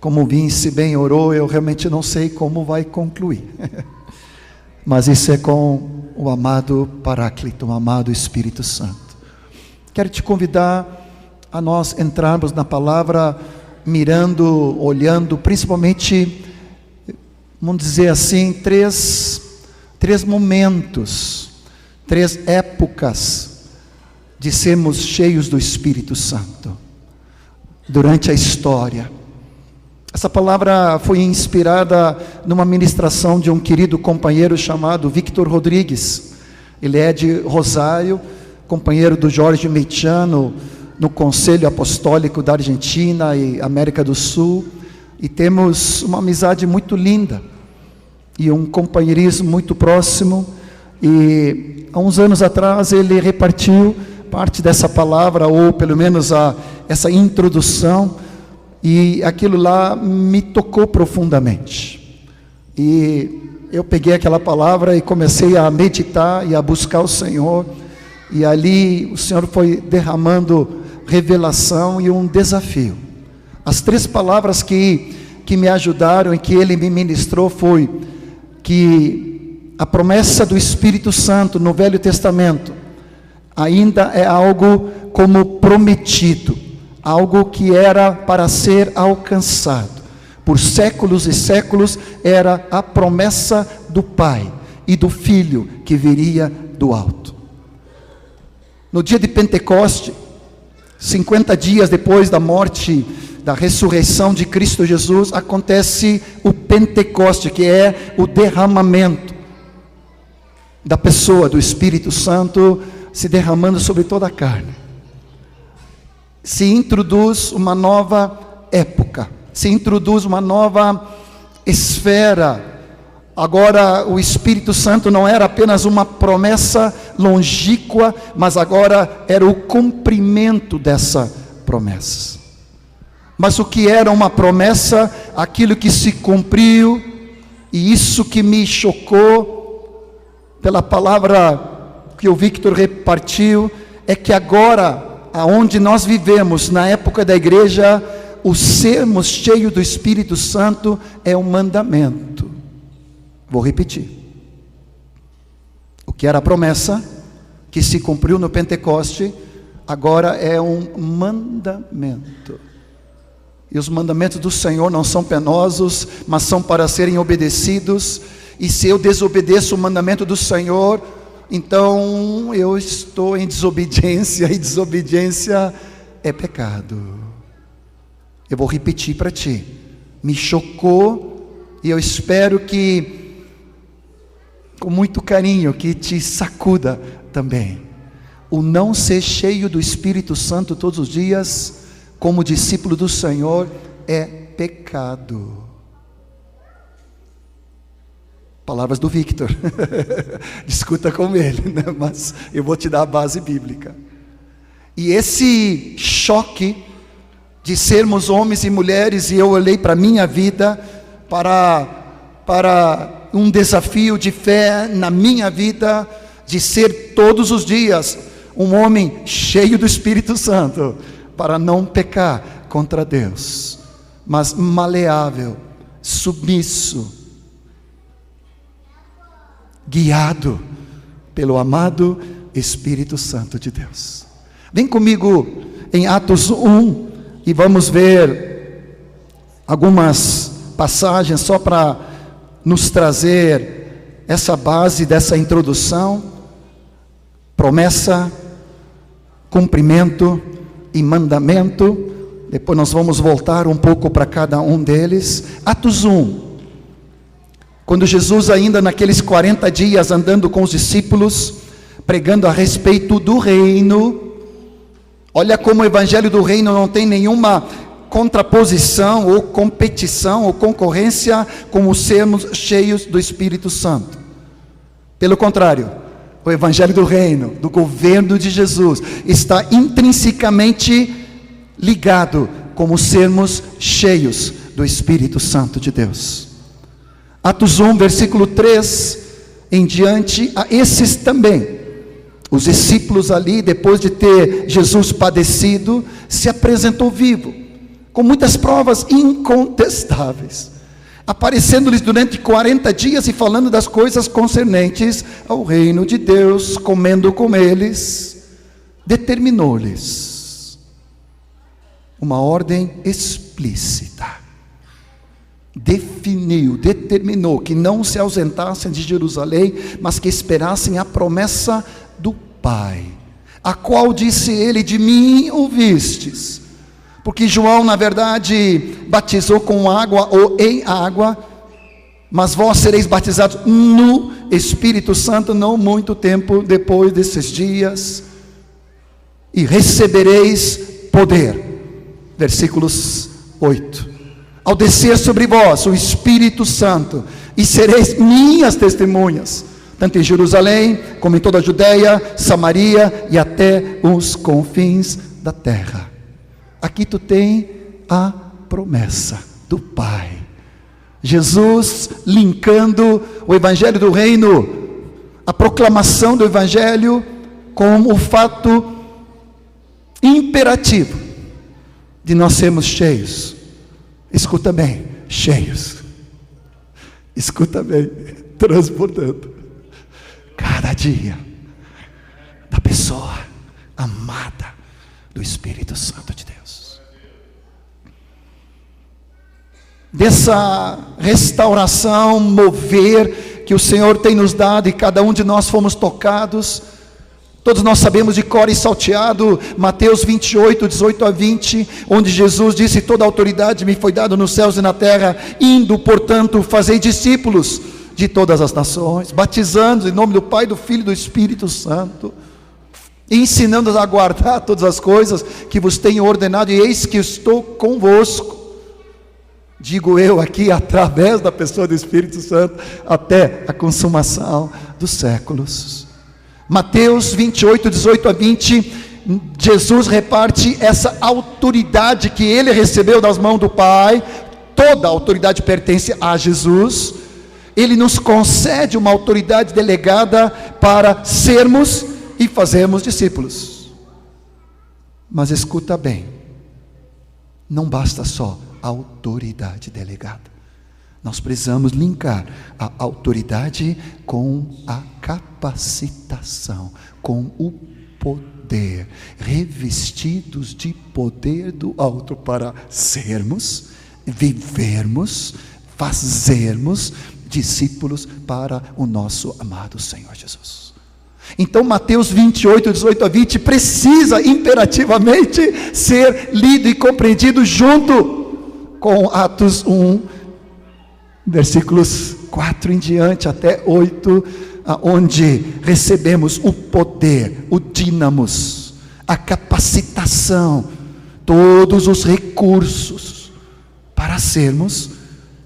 Como o Vince bem orou, eu realmente não sei como vai concluir. Mas isso é com o amado Paráclito, o amado Espírito Santo. Quero te convidar a nós entrarmos na palavra, mirando, olhando, principalmente, vamos dizer assim, três momentos, 3 épocas de sermos cheios do Espírito Santo durante a história. Essa palavra foi inspirada numa ministração de um querido companheiro chamado Victor Rodrigues. Ele é de Rosário, companheiro do Jorge Meitiano no Conselho Apostólico da Argentina e América do Sul, e temos uma amizade muito linda e um companheirismo muito próximo. E há uns anos atrás ele repartiu parte dessa palavra, ou pelo menos essa introdução, e aquilo lá me tocou profundamente. E eu peguei aquela palavra e comecei a meditar e a buscar o Senhor, e ali o Senhor foi derramando revelação e um desafio. As 3 palavras que me ajudaram e que ele me ministrou foi que a promessa do Espírito Santo no Velho Testamento ainda é algo como prometido, algo que era para ser alcançado. Por séculos e séculos era a promessa do Pai e do Filho que viria do alto. No dia de Pentecoste, 50 dias depois da morte, da ressurreição de Cristo Jesus, acontece o Pentecoste, que é o derramamento da pessoa, do Espírito Santo, se derramando sobre toda a carne. Se introduz uma nova época, se introduz uma nova esfera. Agora o Espírito Santo não era apenas uma promessa longínqua, mas agora era o cumprimento dessa promessa. Mas o que era uma promessa, aquilo que se cumpriu, e isso que me chocou, pela palavra que o Victor repartiu, é que agora, aonde nós vivemos, na época da igreja, o sermos cheios do Espírito Santo é um mandamento. Vou repetir. O que era a promessa, que se cumpriu no Pentecoste, agora é um mandamento. E os mandamentos do Senhor não são penosos, mas são para serem obedecidos. E se eu desobedeço o mandamento do Senhor, então eu estou em desobediência, e desobediência é pecado. Eu vou repetir para ti. Me chocou, e eu espero que, com muito carinho, que te sacuda também. O não ser cheio do Espírito Santo todos os dias, como discípulo do Senhor, é pecado. Palavras do Victor. Discuta com ele, né? Mas eu vou te dar a base bíblica. E esse choque de sermos homens e mulheres, e eu olhei para a minha vida, para um desafio de fé na minha vida, de ser todos os dias um homem cheio do Espírito Santo, para não pecar contra Deus, mas maleável, submisso, guiado pelo amado Espírito Santo de Deus. Vem comigo em Atos 1 e vamos ver algumas passagens só para nos trazer essa base dessa introdução. Promessa, cumprimento e mandamento. Depois nós vamos voltar um pouco para cada um deles. Atos 1. Quando Jesus, ainda naqueles 40 dias andando com os discípulos, pregando a respeito do reino. Olha como o evangelho do reino não tem nenhuma contraposição ou competição ou concorrência com os sermos cheios do Espírito Santo. Pelo contrário, o evangelho do reino, do governo de Jesus, está intrinsecamente ligado com os sermos cheios do Espírito Santo de Deus. Atos 1, versículo 3 em diante, a esses também, os discípulos ali, depois de ter Jesus padecido, se apresentou vivo, com muitas provas incontestáveis, aparecendo-lhes durante 40 dias e falando das coisas concernentes ao reino de Deus, comendo com eles, determinou-lhes uma ordem explícita. Determinou que não se ausentassem de Jerusalém, mas que esperassem a promessa do Pai, a qual disse ele: de mim ouvistes. Porque João, na verdade, batizou com água ou em água, mas vós sereis batizados no Espírito Santo não muito tempo depois desses dias, e recebereis poder. Versículos 8. Ao descer sobre vós o Espírito Santo, e sereis minhas testemunhas, tanto em Jerusalém, como em toda a Judeia, Samaria e até os confins da terra. Aqui tu tem a promessa do Pai. Jesus linkando o Evangelho do Reino, a proclamação do Evangelho, com o fato imperativo de nós sermos cheios. Escuta bem, cheios. Escuta bem, transbordando. Cada dia da pessoa amada do Espírito Santo de Deus. Dessa restauração, mover que o Senhor tem nos dado, e cada um de nós fomos tocados. Todos nós sabemos de cor e salteado Mateus 28, 18 a 20, onde Jesus disse: toda autoridade me foi dada nos céus e na terra, indo, portanto, fazei discípulos de todas as nações, batizando em nome do Pai, do Filho e do Espírito Santo, e ensinando-os a guardar todas as coisas que vos tenho ordenado, e eis que estou convosco, digo eu aqui, através da pessoa do Espírito Santo, até a consumação dos séculos. Mateus 28, 18 a 20, Jesus reparte essa autoridade que ele recebeu das mãos do Pai. Toda a autoridade pertence a Jesus. Ele nos concede uma autoridade delegada para sermos e fazermos discípulos. Mas escuta bem, não basta só a autoridade delegada. Nós precisamos linkar a autoridade com a capacitação, com o poder, revestidos de poder do alto para sermos, vivermos, fazermos discípulos para o nosso amado Senhor Jesus. Então Mateus 28, 18 a 20 precisa imperativamente ser lido e compreendido junto com Atos 1, versículos 4 em diante até 8, onde recebemos o poder, o dínamos, a capacitação, todos os recursos para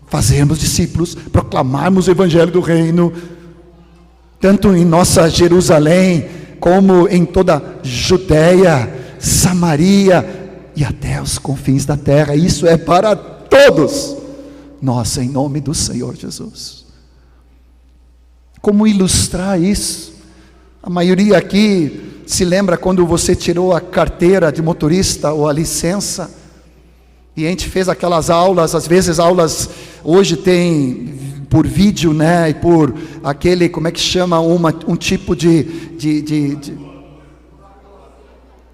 fazermos discípulos, proclamarmos o Evangelho do Reino, tanto em nossa Jerusalém, como em toda a Judeia, Samaria e até os confins da terra. Isso é para todos nós, em nome do Senhor Jesus. Como ilustrar isso? A maioria aqui se lembra quando você tirou a carteira de motorista ou a licença, e a gente fez aquelas aulas, às vezes aulas hoje tem por vídeo, né, e por aquele, como é que chama, um tipo de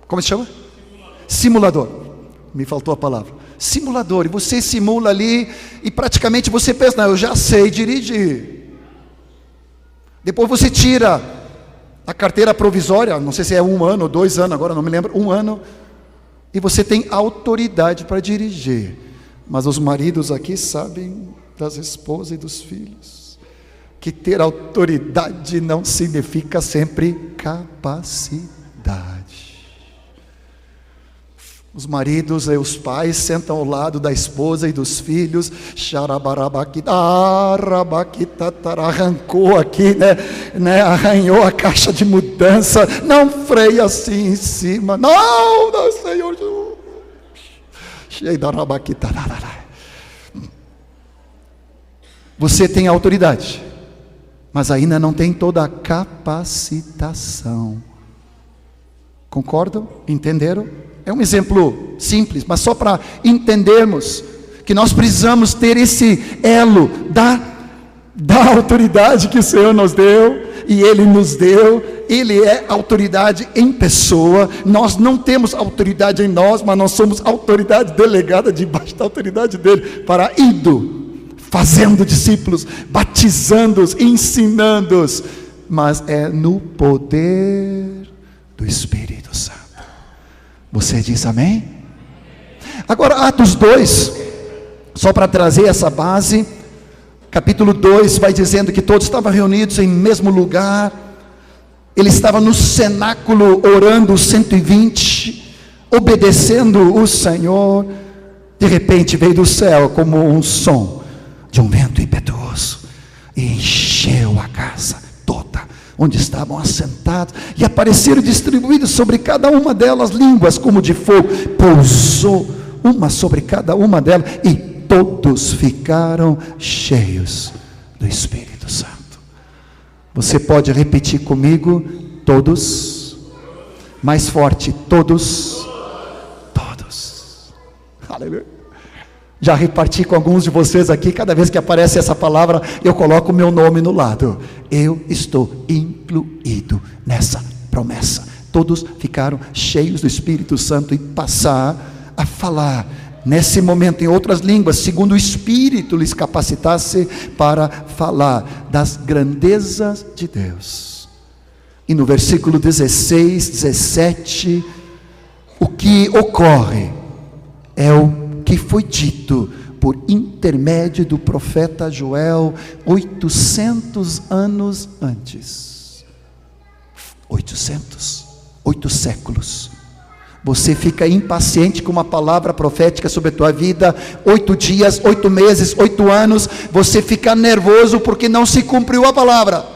como se chama? Simulador, me faltou a palavra, simulador, e você simula ali, e praticamente você pensa: não, eu já sei dirigir. Depois você tira a carteira provisória, não sei se é 1 ano ou 2 anos, agora não me lembro, 1 ano, e você tem autoridade para dirigir. Mas os maridos aqui sabem das esposas e dos filhos, que ter autoridade não significa sempre capacidade. Os maridos e os pais sentam ao lado da esposa e dos filhos, arrancou aqui, né? Arranhou a caixa de mudança, não freia assim em cima, não, Senhor Jesus. Você tem autoridade, mas ainda não tem toda a capacitação. Concordam? Entenderam? É um exemplo simples, mas só para entendermos que nós precisamos ter esse elo da autoridade que o Senhor nos deu, e Ele nos deu. Ele é autoridade em pessoa. Nós não temos autoridade em nós, mas nós somos autoridade delegada debaixo da autoridade dele, para indo, fazendo discípulos, batizando-os, ensinando-os, mas é no poder do Espírito Santo. Você diz amém? Agora, Atos 2, só para trazer essa base, capítulo 2 vai dizendo que todos estavam reunidos em mesmo lugar. Ele estava no cenáculo orando, 120, obedecendo o Senhor. De repente veio do céu como um som de um vento impetuoso e encheu a casa toda onde estavam assentados, e apareceram distribuídos sobre cada uma delas línguas como de fogo. Pousou uma sobre cada uma delas, e todos ficaram cheios do Espírito Santo. Você pode repetir comigo? Todos. Mais forte, todos. Todos. Aleluia. Já reparti com alguns de vocês aqui. Cada vez que aparece essa palavra, eu coloco o meu nome no lado. Eu estou incluído nessa promessa. Todos ficaram cheios do Espírito Santo e passar a falar nesse momento em outras línguas, segundo o Espírito lhes capacitasse para falar das grandezas de Deus. E no versículo 16, 17, o que ocorre é o que foi dito por intermédio do profeta Joel 800 anos antes. 8 séculos. Você fica impaciente com uma palavra profética sobre a tua vida, 8 dias, 8 meses, 8 anos, você fica nervoso porque não se cumpriu a palavra.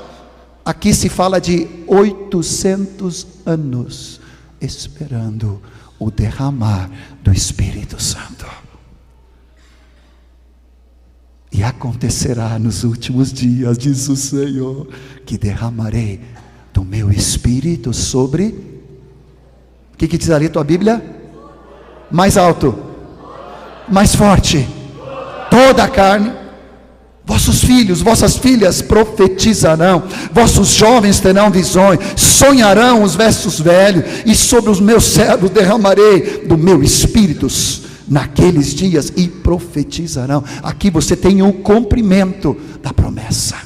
Aqui se fala de 800 anos, esperando o derramar do Espírito Santo. E acontecerá nos últimos dias, diz o Senhor, que derramarei do meu Espírito sobre... O que diz ali a tua Bíblia? Mais alto, mais forte. Toda a carne. Vossos filhos, vossas filhas profetizarão, vossos jovens terão visões, sonharão os versos velhos, e sobre os meus servos derramarei do meu Espírito naqueles dias, e profetizarão. Aqui você tem o cumprimento da promessa.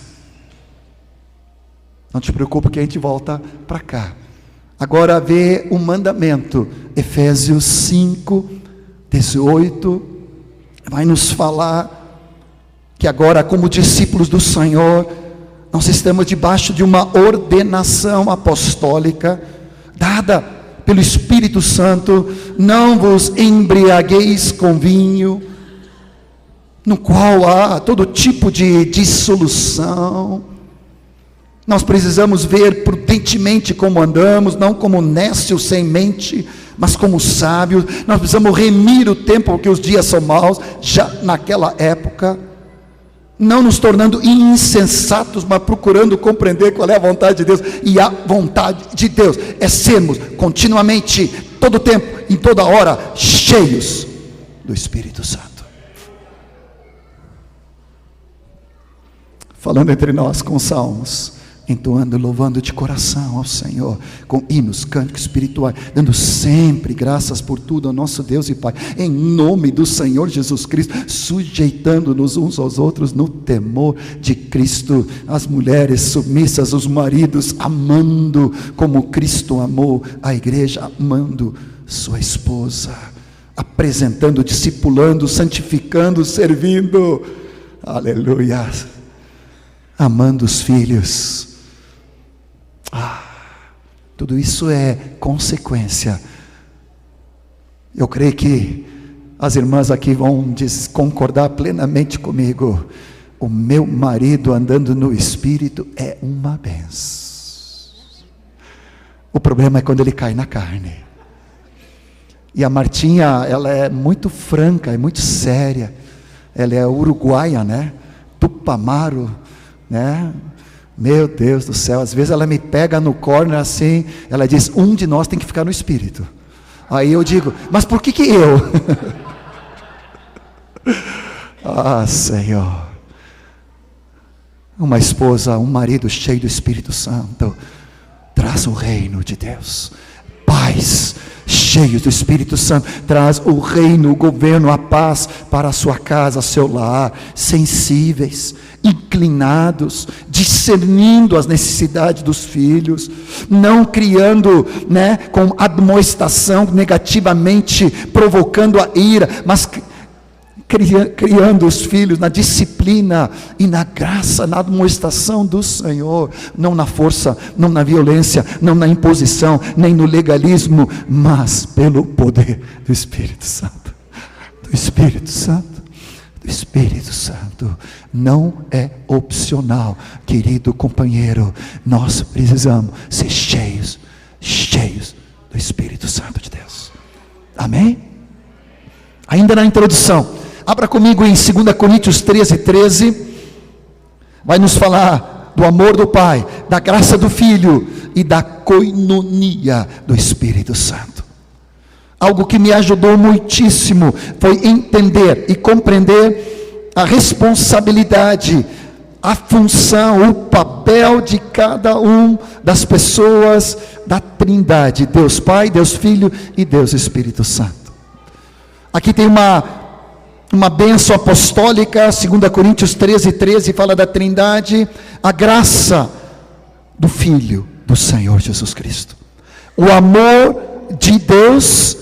Não te preocupe que a gente volta para cá. Agora vê o mandamento, Efésios 5, 18, vai nos falar que agora, como discípulos do Senhor, nós estamos debaixo de uma ordenação apostólica, dada pelo Espírito Santo. Não vos embriagueis com vinho, no qual há todo tipo de dissolução. Nós precisamos ver prudentemente como andamos, não como nécios sem mente, mas como sábios. Nós precisamos remir o tempo, porque os dias são maus, já naquela época, não nos tornando insensatos, mas procurando compreender qual é a vontade de Deus. E a vontade de Deus é sermos continuamente, todo tempo, em toda hora, cheios do Espírito Santo. Falando entre nós com salmos, entoando, louvando de coração ao Senhor, com hinos, cânticos espirituais, dando sempre graças por tudo ao nosso Deus e Pai, em nome do Senhor Jesus Cristo, sujeitando-nos uns aos outros no temor de Cristo, as mulheres submissas, os maridos amando como Cristo amou a igreja, amando sua esposa, apresentando, discipulando, santificando, servindo, aleluia, amando os filhos. Tudo isso é consequência. Eu creio que as irmãs aqui vão concordar plenamente comigo. O meu marido andando no Espírito é uma benção. O problema é quando ele cai na carne. E a Martinha, ela é muito franca, é muito séria. Ela é uruguaia, né? Tupamaro, né? Meu Deus do céu, às vezes ela me pega no corner assim, ela diz, um de nós tem que ficar no Espírito. Aí eu digo, mas por que eu? Ah, Senhor. Uma esposa, um marido cheio do Espírito Santo, traz o reino de Deus. Pais cheios do Espírito Santo, traz o reino, o governo, a paz para a sua casa, seu lar, sensíveis, inclinados, discernindo as necessidades dos filhos, não criando, com admoestação, negativamente provocando a ira, mas criando os filhos na disciplina e na graça, na admoestação do Senhor, não na força, não na violência, não na imposição, nem no legalismo, mas pelo poder do Espírito Santo. Do Espírito Santo. Do Espírito Santo. Não é opcional, querido companheiro. Nós precisamos ser cheios do Espírito Santo de Deus. Amém? Ainda na introdução, abra comigo em 2 Coríntios 13, vai nos falar do amor do Pai, da graça do Filho e da coinonia do Espírito Santo. Algo que me ajudou muitíssimo foi entender e compreender a responsabilidade, a função, o papel de cada um das pessoas da Trindade, Deus Pai, Deus Filho e Deus Espírito Santo. Aqui tem uma bênção apostólica, 2 Coríntios 13, fala da Trindade, a graça do Filho do Senhor Jesus Cristo, o amor de Deus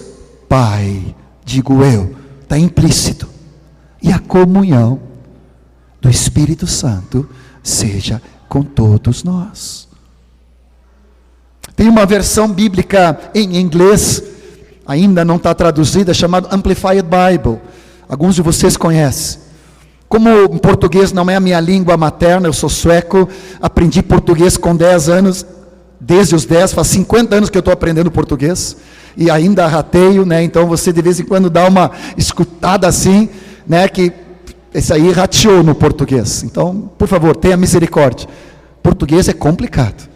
Pai, digo eu, está implícito, e a comunhão do Espírito Santo seja com todos nós. Tem uma versão bíblica em inglês, ainda não está traduzida, chamada Amplified Bible. Alguns de vocês conhecem. Como em português não é a minha língua materna, eu sou sueco, aprendi português com 10 anos, desde os 10, faz 50 anos que eu estou aprendendo português, e ainda rateio, então você de vez em quando dá uma escutada assim, que esse aí rateou no português. Então, por favor, tenha misericórdia. Português é complicado.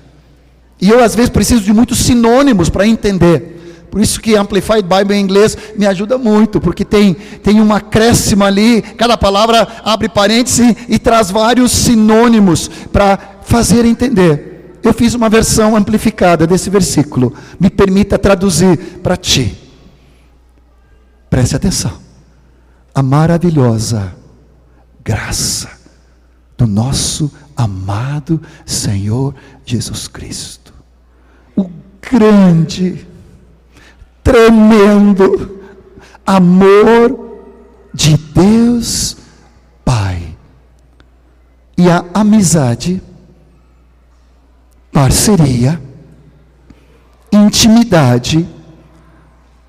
E eu às vezes preciso de muitos sinônimos para entender. Por isso que Amplified Bible em inglês me ajuda muito, porque tem um acréscimo ali, cada palavra abre parênteses e traz vários sinônimos para fazer entender. Eu fiz uma versão amplificada desse versículo, me permita traduzir para ti. Preste atenção. A maravilhosa graça do nosso amado Senhor Jesus Cristo, o grande, tremendo amor de Deus Pai e a amizade, parceria, intimidade,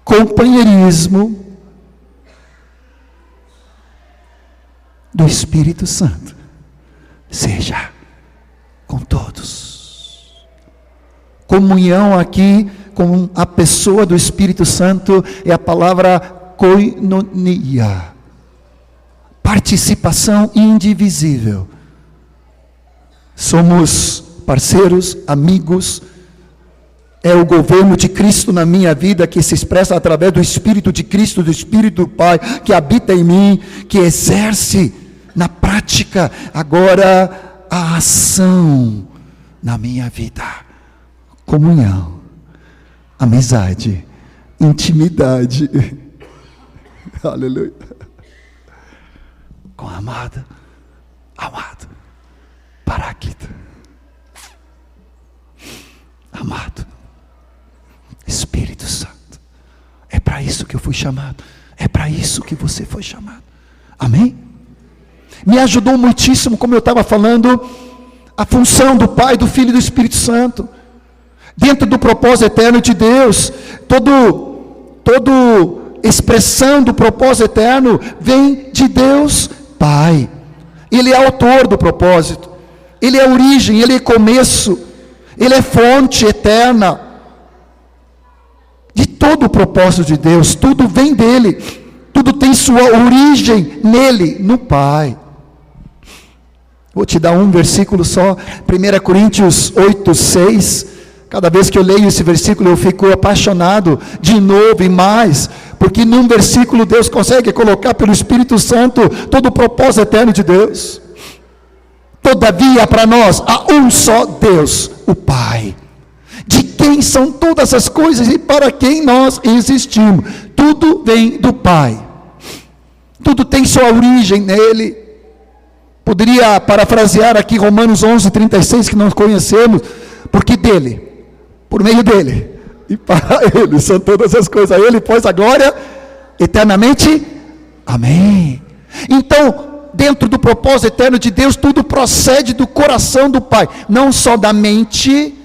companheirismo do Espírito Santo seja com todos. Comunhão aqui com a pessoa do Espírito Santo é a palavra koinonia, participação indivisível. Somos parceiros, amigos, é o governo de Cristo na minha vida, que se expressa através do Espírito de Cristo, do Espírito do Pai, que habita em mim, que exerce na prática agora a ação na minha vida. Comunhão, amizade, intimidade, aleluia, com a amado, Paráclito, amado, Espírito Santo. É para isso que eu fui chamado, é para isso que você foi chamado, amém? Me ajudou muitíssimo, como eu estava falando, a função do Pai, do Filho e do Espírito Santo, dentro do propósito eterno de Deus. Toda expressão do propósito eterno vem de Deus Pai. Ele é autor do propósito, Ele é origem, Ele é começo, Ele é fonte eterna de todo o propósito de Deus. Tudo vem dEle, tudo tem sua origem nele, no Pai. Vou te dar um versículo só, 1 Coríntios 8, 6, Cada vez que eu leio esse versículo, eu fico apaixonado de novo e mais, porque num versículo Deus consegue colocar pelo Espírito Santo todo o propósito eterno de Deus. Todavia, para nós, há um só Deus, o Pai, de quem são todas as coisas e para quem nós existimos. Tudo vem do Pai, tudo tem sua origem nele. Poderia parafrasear aqui Romanos 11:36, que nós conhecemos, porque dele, por meio dele e para ele são todas as coisas. A ele, pois, a glória eternamente. Amém. Então, dentro do propósito eterno de Deus, tudo procede do coração do Pai, não só da mente.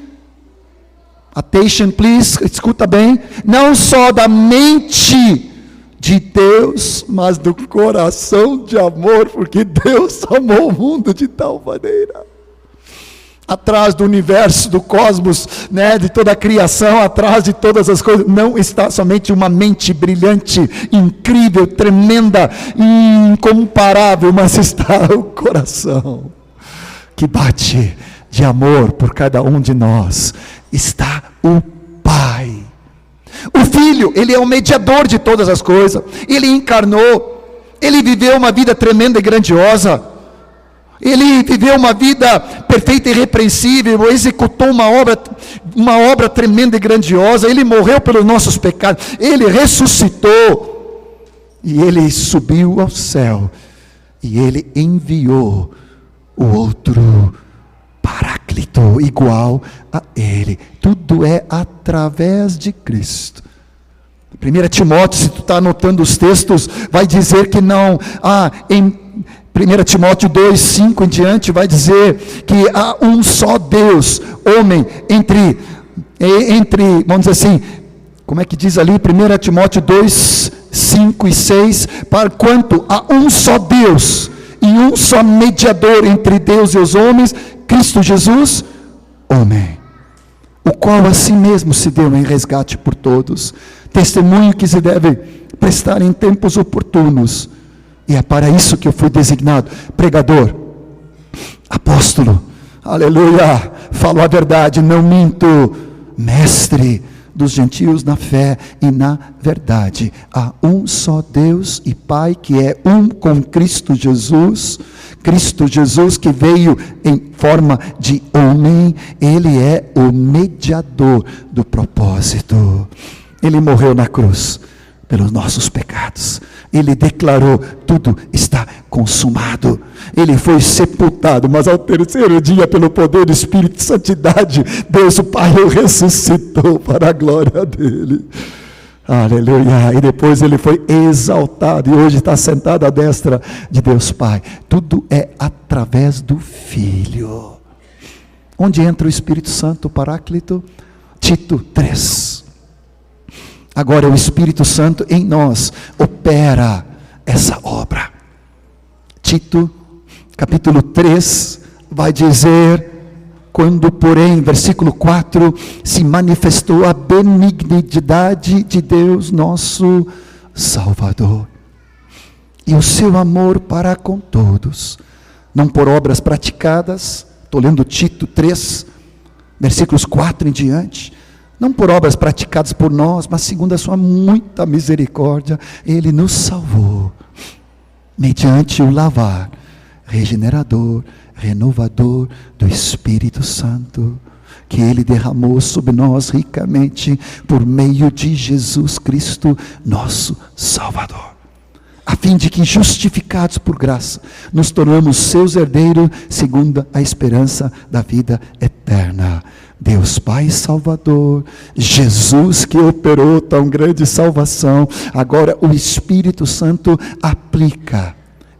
Attention please, escuta bem. Não só da mente de Deus, mas do coração de amor, porque Deus amou o mundo de tal maneira. Atrás do universo, do cosmos, de toda a criação, atrás de todas as coisas, não está somente uma mente brilhante, incrível, tremenda, incomparável, mas está o coração que bate de amor por cada um de nós. Está o Pai. O Filho, ele é o mediador de todas as coisas. Ele encarnou, ele viveu uma vida tremenda e grandiosa. Ele viveu uma vida perfeita e irrepreensível, executou uma obra tremenda e grandiosa. Ele morreu pelos nossos pecados, ele ressuscitou, e ele subiu ao céu, e ele enviou o outro Paráclito, igual a ele. Tudo é através de Cristo. 1 Timóteo, se tu está anotando os textos, vai dizer que não, em 1 Timóteo 2:5 em diante, vai dizer que há um só Deus, homem, entre, vamos dizer assim, como é que diz ali, 1 Timóteo 2:5 e 6, para quanto há um só Deus, e um só mediador entre Deus e os homens, Cristo Jesus, homem, o qual a si mesmo se deu em resgate por todos, testemunho que se deve prestar em tempos oportunos. E é para isso que eu fui designado pregador, apóstolo, aleluia, falo a verdade, não minto, mestre dos gentios na fé e na verdade. Há um só Deus e Pai, que é um com Cristo Jesus que veio em forma de homem. Ele é o mediador do propósito. Ele morreu na cruz pelos nossos pecados. Ele declarou: tudo está consumado. Ele foi sepultado, mas ao terceiro dia, pelo poder do Espírito de Santidade, Deus o Pai o ressuscitou para a glória dele. Aleluia. E depois ele foi exaltado, e hoje está sentado à destra de Deus Pai. Tudo é através do Filho. Onde entra o Espírito Santo, o Paráclito? Tito 3. Agora o Espírito Santo em nós opera essa obra. Tito, capítulo 3, vai dizer: quando, porém, versículo 4, se manifestou a benignidade de Deus nosso Salvador, e o seu amor para com todos, não por obras praticadas, estou lendo Tito 3, versículos 4 em diante, não por obras praticadas por nós, mas segundo a sua muita misericórdia, Ele nos salvou, mediante o lavar regenerador, renovador do Espírito Santo, que Ele derramou sobre nós ricamente, por meio de Jesus Cristo, nosso Salvador, a fim de que, justificados por graça, nos tornamos seus herdeiros, segundo a esperança da vida eterna. Deus Pai Salvador, Jesus que operou tão grande salvação, agora o Espírito Santo aplica,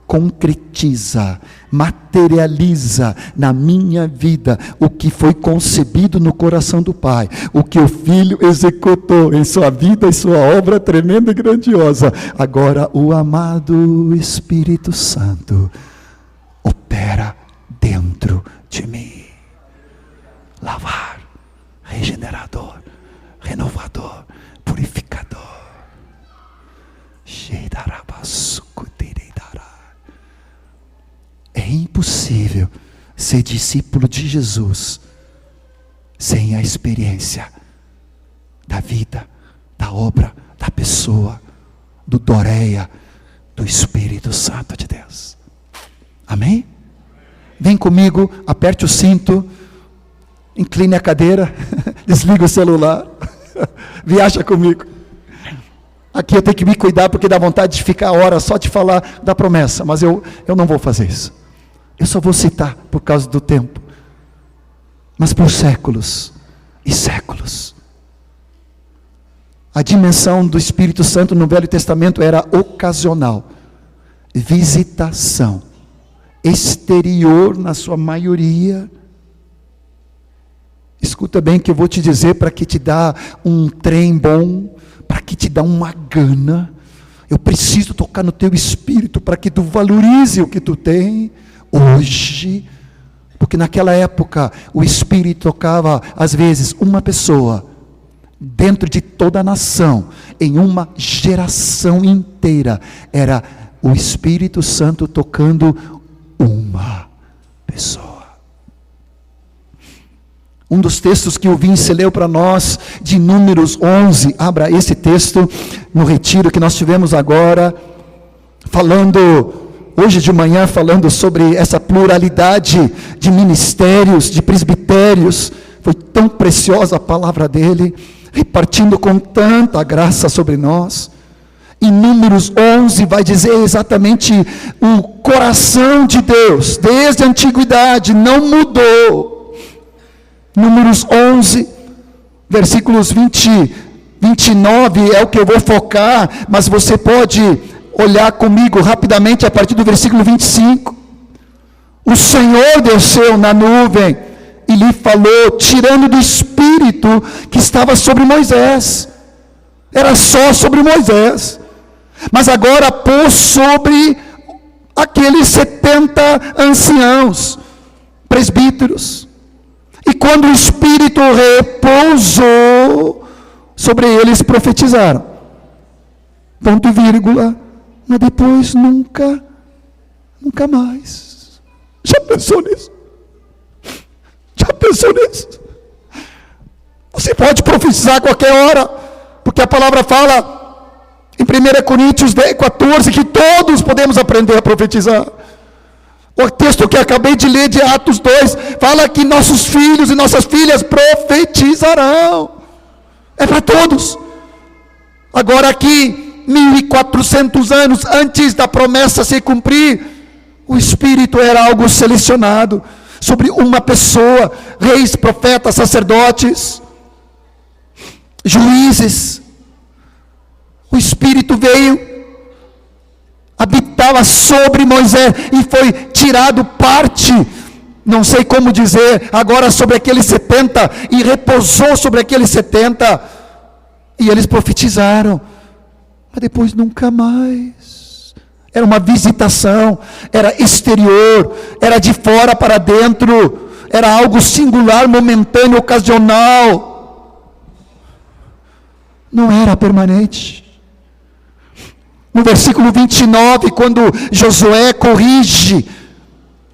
concretiza, materializa na minha vida o que foi concebido no coração do Pai, o que o Filho executou em sua vida e sua obra tremenda e grandiosa. Agora o amado Espírito Santo opera dentro de mim. Lavar, regenerador, renovador, purificador. É impossível ser discípulo de Jesus sem a experiência da vida, da obra, da pessoa, do Doreia, do Espírito Santo de Deus. Amém? Vem comigo, aperte o cinto, incline a cadeira, desliga o celular, viaja comigo. Aqui eu tenho que me cuidar, porque dá vontade de ficar a hora só de falar da promessa, mas eu não vou fazer isso. Eu só vou citar por causa do tempo. Mas por séculos e séculos. A dimensão do Espírito Santo no Velho Testamento era ocasional. Visitação. Exterior na sua maioria. Escuta bem o que eu vou te dizer, para que te dá um trem bom, para que te dá uma gana. Eu preciso tocar no teu espírito para que tu valorize o que tu tem hoje. Porque naquela época o Espírito tocava às vezes uma pessoa dentro de toda a nação, em uma geração inteira. Era o Espírito Santo tocando uma pessoa. Um dos textos que o Vince leu para nós, de Números 11, abra esse texto no retiro que nós tivemos agora, hoje de manhã, falando sobre essa pluralidade de ministérios, de presbitérios. Foi tão preciosa a palavra dele, repartindo com tanta graça sobre nós. Em Números 11 vai dizer exatamente o coração de Deus, desde a antiguidade, não mudou. Números 11, versículos 20, 29 é o que eu vou focar, mas você pode olhar comigo rapidamente a partir do versículo 25. O Senhor desceu na nuvem e lhe falou, tirando do Espírito que estava sobre Moisés. Era só sobre Moisés, mas agora pôs sobre aqueles 70 anciãos, presbíteros. E quando o Espírito repousou sobre eles, profetizaram. Ponto e vírgula. Mas depois nunca mais. Já pensou nisso? Já pensou nisso? Você pode profetizar a qualquer hora, porque a palavra fala em 1 Coríntios 10, 14, que todos podemos aprender a profetizar. O texto que acabei de ler de Atos 2, fala que nossos filhos e nossas filhas profetizarão. É para todos. Agora aqui, 1400 anos antes da promessa se cumprir, o Espírito era algo selecionado sobre uma pessoa, reis, profetas, sacerdotes, juízes. O Espírito veio, habitava sobre Moisés e foi tirado parte, não sei como dizer, agora sobre aqueles 70, e repousou sobre aqueles 70, e eles profetizaram, mas depois nunca mais. Era uma visitação, era exterior, era de fora para dentro, era algo singular, momentâneo, ocasional, não era permanente. No versículo 29, quando Josué corrige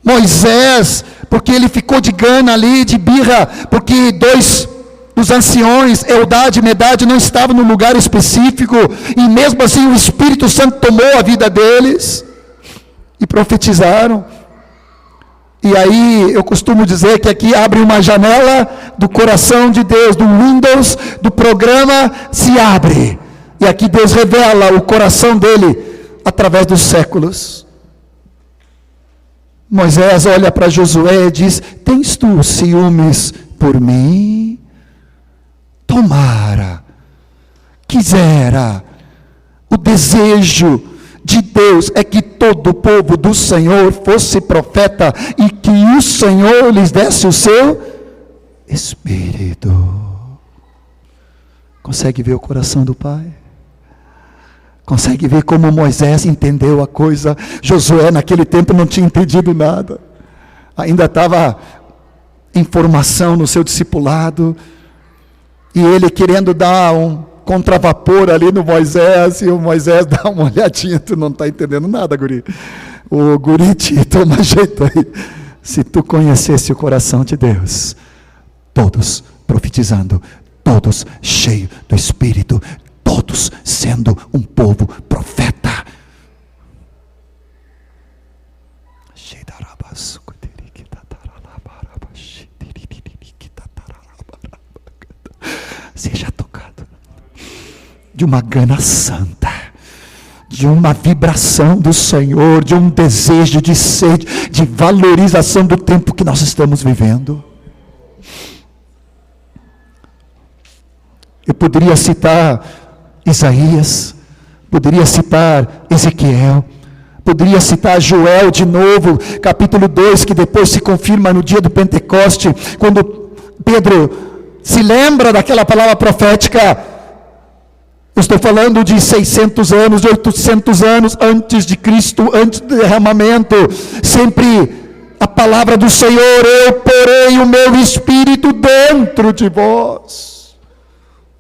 Moisés, porque ele ficou de gana ali, de birra, porque dois dos anciões, Eldade e Medade, não estavam no lugar específico, e mesmo assim o Espírito Santo tomou a vida deles, e profetizaram. E aí eu costumo dizer que aqui abre uma janela do coração de Deus, do Windows, do programa, se abre. E aqui Deus revela o coração dele através dos séculos. Moisés olha para Josué e diz: tens tu ciúmes por mim? Tomara, quisera, o desejo de Deus é que todo o povo do Senhor fosse profeta e que o Senhor lhes desse o seu Espírito. Consegue ver o coração do Pai? Consegue ver como Moisés entendeu a coisa? Josué naquele tempo não tinha entendido nada. Ainda estava em formação no seu discipulado. E ele querendo dar um contravapor ali no Moisés. E o Moisés dá uma olhadinha. Tu não está entendendo nada, guri. O guri te toma jeito aí. Se tu conhecesse o coração de Deus, todos profetizando, todos cheios do Espírito, todos sendo um povo profeta. Seja tocado de uma gana santa, de uma vibração do Senhor, de um desejo de sede, de valorização do tempo que nós estamos vivendo. Eu poderia citar Isaías, poderia citar Ezequiel, poderia citar Joel de novo, capítulo 2, que depois se confirma no dia do Pentecoste, quando Pedro se lembra daquela palavra profética. Eu estou falando de 600 anos, de 800 anos antes de Cristo, antes do derramamento. Sempre a palavra do Senhor: eu porei o meu espírito dentro de vós.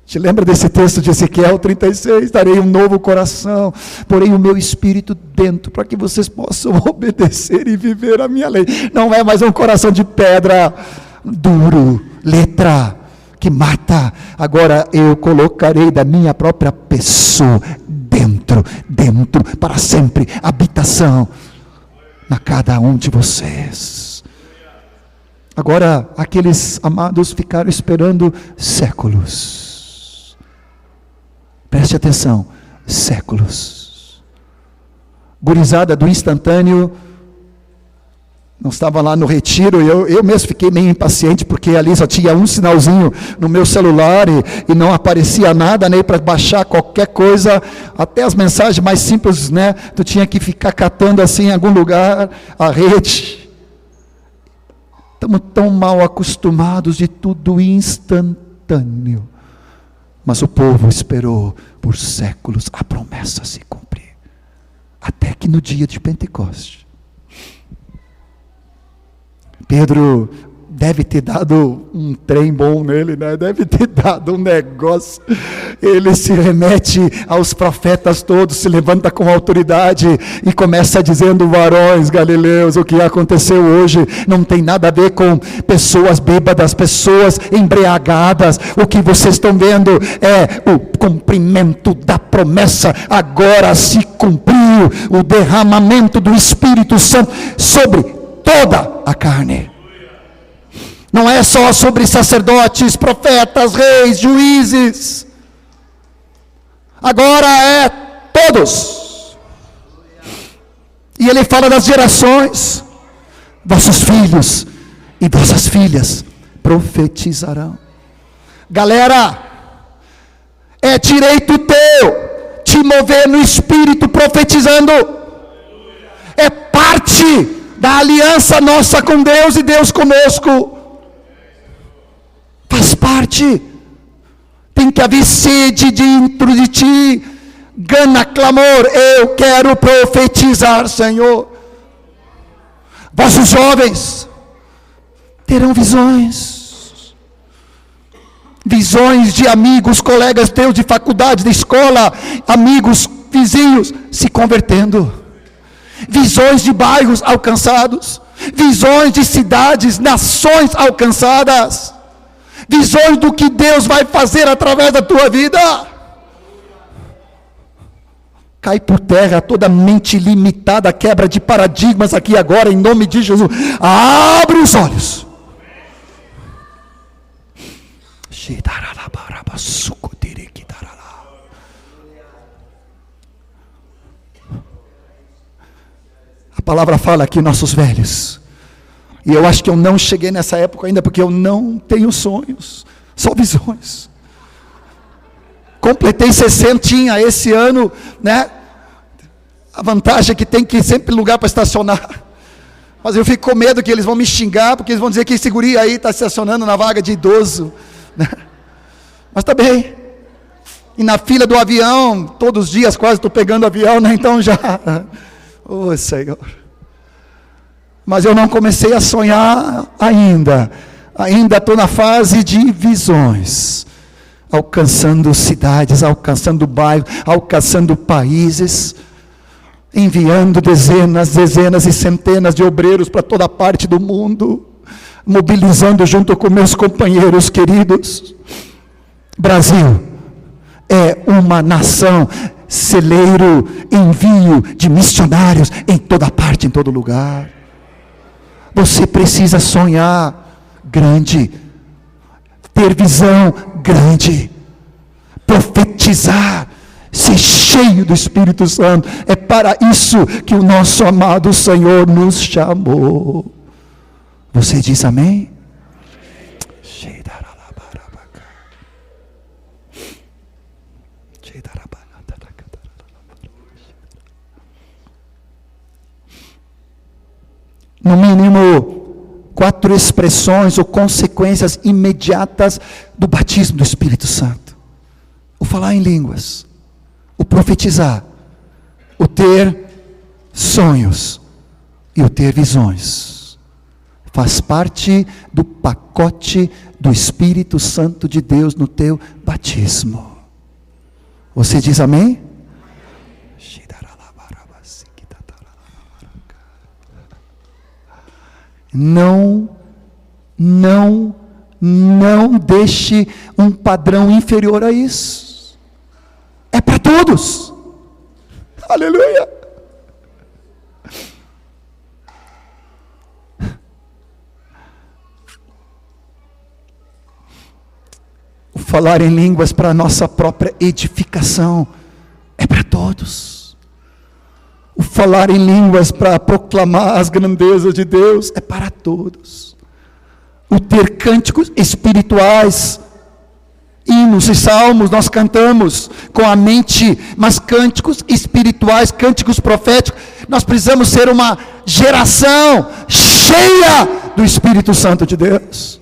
Te lembra desse texto de Ezequiel 36? Darei um novo coração, porei o meu espírito dentro, para que vocês possam obedecer e viver a minha lei. Não é mais um coração de pedra, duro, letra, que mata. Agora eu colocarei da minha própria pessoa dentro, para sempre, habitação na cada um de vocês. Agora, aqueles amados ficaram esperando séculos. Preste atenção, séculos. Gurizada do instantâneo, não estava lá no retiro, eu mesmo fiquei meio impaciente, porque ali só tinha um sinalzinho no meu celular, e não aparecia nada, nem para baixar qualquer coisa, até as mensagens mais simples, né? Tu tinha que ficar catando assim em algum lugar, a rede. Estamos tão mal acostumados de tudo instantâneo, mas o povo esperou por séculos a promessa se cumprir, até que no dia de Pentecoste, Pedro deve ter dado um trem bom nele, né? Deve ter dado um negócio. Ele se remete aos profetas todos, se levanta com autoridade e começa dizendo: varões galileus, o que aconteceu hoje não tem nada a ver com pessoas bêbadas, pessoas embriagadas. O que vocês estão vendo é o cumprimento da promessa. Agora se cumpriu o derramamento do Espírito Santo sobre toda a carne. Não é só sobre sacerdotes, profetas, reis, juízes. Agora é todos. E ele fala das gerações. Vossos filhos e vossas filhas profetizarão. Galera, é direito teu te mover no Espírito profetizando. É parte da aliança nossa com Deus e Deus conosco. Faz parte. Tem que haver sede dentro de ti, gana, clamor. Eu quero profetizar, Senhor. Vossos jovens terão visões. Visões de amigos, colegas teus de faculdade, de escola, amigos, vizinhos se convertendo. Visões de bairros alcançados, visões de cidades, nações alcançadas, visões do que Deus vai fazer através da tua vida. Cai por terra toda mente limitada, quebra de paradigmas aqui agora, em nome de Jesus. Abre os olhos. A palavra fala que nossos velhos, e eu acho que eu não cheguei nessa época ainda, porque eu não tenho sonhos, só visões. Completei 60 esse ano, né? A vantagem é que tem que sempre lugar para estacionar. Mas eu fico com medo que eles vão me xingar, porque eles vão dizer que esse guri aí está estacionando na vaga de idoso, né? Mas está bem. E na fila do avião, todos os dias quase estou pegando avião, né? Então já... Oh, Senhor. Mas eu não comecei a sonhar ainda. Ainda estou na fase de visões. Alcançando cidades, alcançando bairros, alcançando países. Enviando dezenas e centenas de obreiros para toda parte do mundo. mobilizando junto com meus companheiros queridos. Brasil é uma nação, celeiro, envio de missionários em toda parte, em todo lugar. Você precisa sonhar grande, ter visão grande, profetizar, ser cheio do Espírito Santo. É para isso que o nosso amado Senhor nos chamou. Você diz amém? No mínimo 4 expressões ou consequências imediatas do batismo do Espírito Santo: o falar em línguas, o profetizar, o ter sonhos e o ter visões. Faz parte do pacote do Espírito Santo de Deus no teu batismo. Você diz amém? Não deixe um padrão inferior a isso. É para todos. Aleluia. O falar em línguas para a nossa própria edificação é para todos. O falar em línguas para proclamar as grandezas de Deus é para todos. O ter cânticos espirituais, hinos e salmos, nós cantamos com a mente, mas cânticos espirituais, cânticos proféticos, nós precisamos ser uma geração cheia do Espírito Santo de Deus.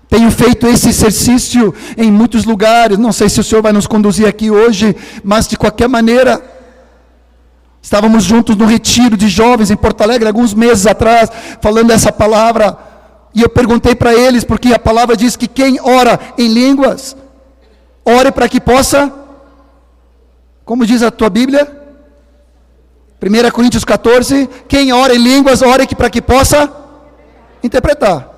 Tenho feito esse exercício em muitos lugares, não sei se o Senhor vai nos conduzir aqui hoje, mas de qualquer maneira, estávamos juntos no retiro de jovens em Porto Alegre, alguns meses atrás, falando essa palavra, e eu perguntei para eles, porque a palavra diz que quem ora em línguas, ore para que possa, como diz a tua Bíblia? 1 Coríntios 14, quem ora em línguas, ore para que possa interpretar.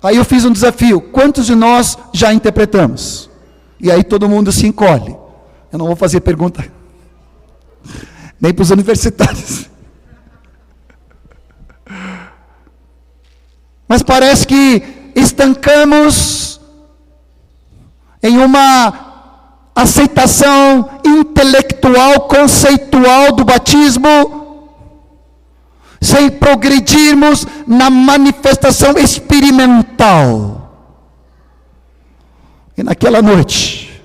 Aí eu fiz um desafio: quantos de nós já interpretamos? E aí todo mundo se encolhe. Eu não vou fazer pergunta nem para os universitários. Mas parece que estancamos em uma aceitação intelectual, conceitual do batismo, sem progredirmos na manifestação experimental. E naquela noite,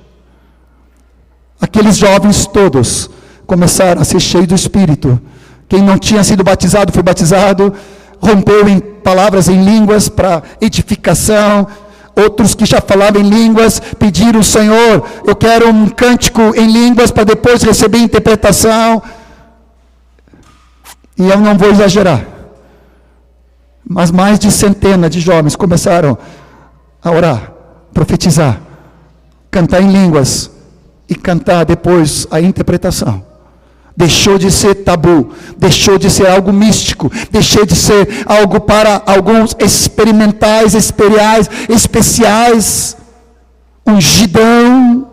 aqueles jovens todos começaram a ser cheios do Espírito. Quem não tinha sido batizado foi batizado, rompeu em palavras em línguas para edificação. Outros que já falavam em línguas pediram: Senhor, eu quero um cântico em línguas para depois receber interpretação. E eu não vou exagerar, mas mais de centenas de jovens começaram a orar, profetizar, cantar em línguas e cantar depois a interpretação. Deixou de ser tabu, deixou de ser algo místico, deixou de ser algo para alguns experimentais, especiais. Ungidão.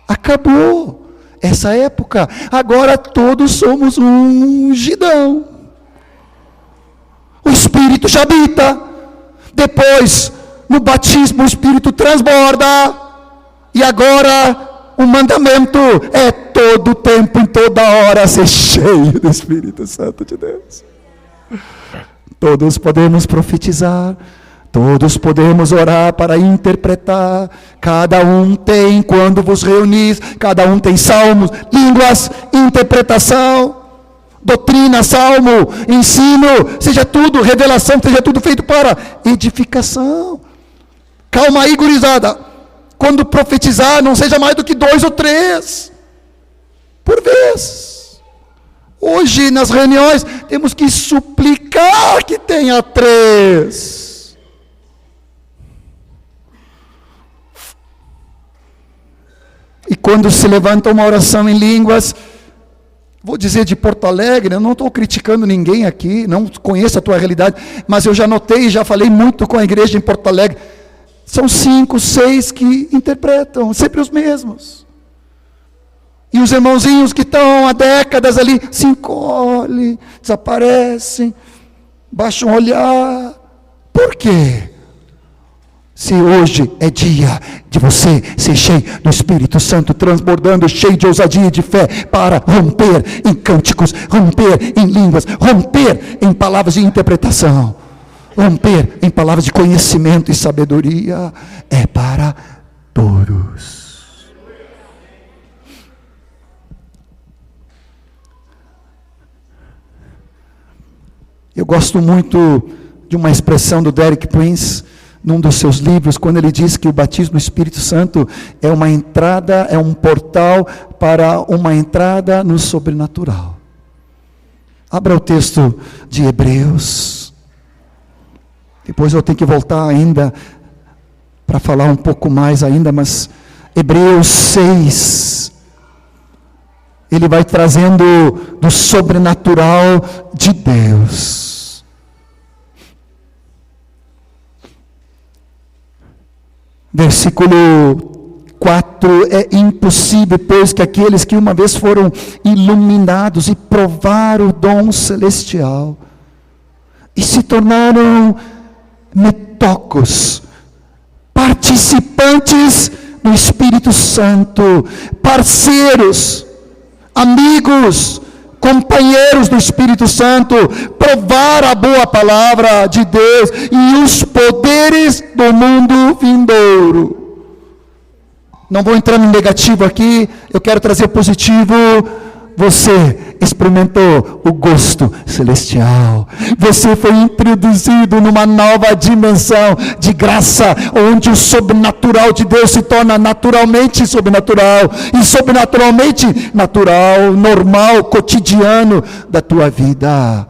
Acabou essa época. Agora todos somos um ungidão. O Espírito já habita. Depois, no batismo, o Espírito transborda. E agora o mandamento é todo tempo, em toda hora, ser cheio do Espírito Santo de Deus. Todos podemos profetizar, todos podemos orar para interpretar. Cada um tem, quando vos reunis, cada um tem salmos, línguas, interpretação, doutrina, salmo, ensino, seja tudo, revelação, seja tudo feito para edificação. Calma aí, gurizada. Quando profetizar, não seja mais do que 2 ou 3 por vez. Hoje, nas reuniões, temos que suplicar que tenha 3. E quando se levanta uma oração em línguas, Vou dizer de Porto Alegre, eu não estou criticando ninguém aqui, não conheço a tua realidade, mas eu já notei, já falei muito com a igreja em Porto Alegre, são 5, 6 que interpretam, sempre os mesmos. E os irmãozinhos que estão há décadas ali, se encolhem, desaparecem, baixam o olhar. Por quê? Se hoje é dia de você ser cheio do Espírito Santo, transbordando, cheio de ousadia e de fé, para romper em cânticos, romper em línguas, romper em palavras de interpretação, romper em palavras de conhecimento e sabedoria, é para todos. Eu gosto muito de uma expressão do Derek Prince, num dos seus livros, quando ele diz que o batismo no Espírito Santo é uma entrada, é um portal para uma entrada no sobrenatural. Abra o texto de Hebreus. Depois eu tenho que voltar ainda para falar um pouco mais ainda, mas Hebreus 6, ele vai trazendo do sobrenatural de Deus. Versículo 4, é impossível, pois que aqueles que uma vez foram iluminados e provaram o dom celestial, e se tornaram metócos, participantes do Espírito Santo, parceiros, amigos, companheiros do Espírito Santo, provar a boa palavra de Deus e os poderes do mundo vindouro. Não vou entrar no negativo aqui, eu quero trazer positivo. Você experimentou o gosto celestial. Você foi introduzido numa nova dimensão de graça, onde o sobrenatural de Deus se torna naturalmente sobrenatural, e sobrenaturalmente natural, normal, cotidiano da tua vida.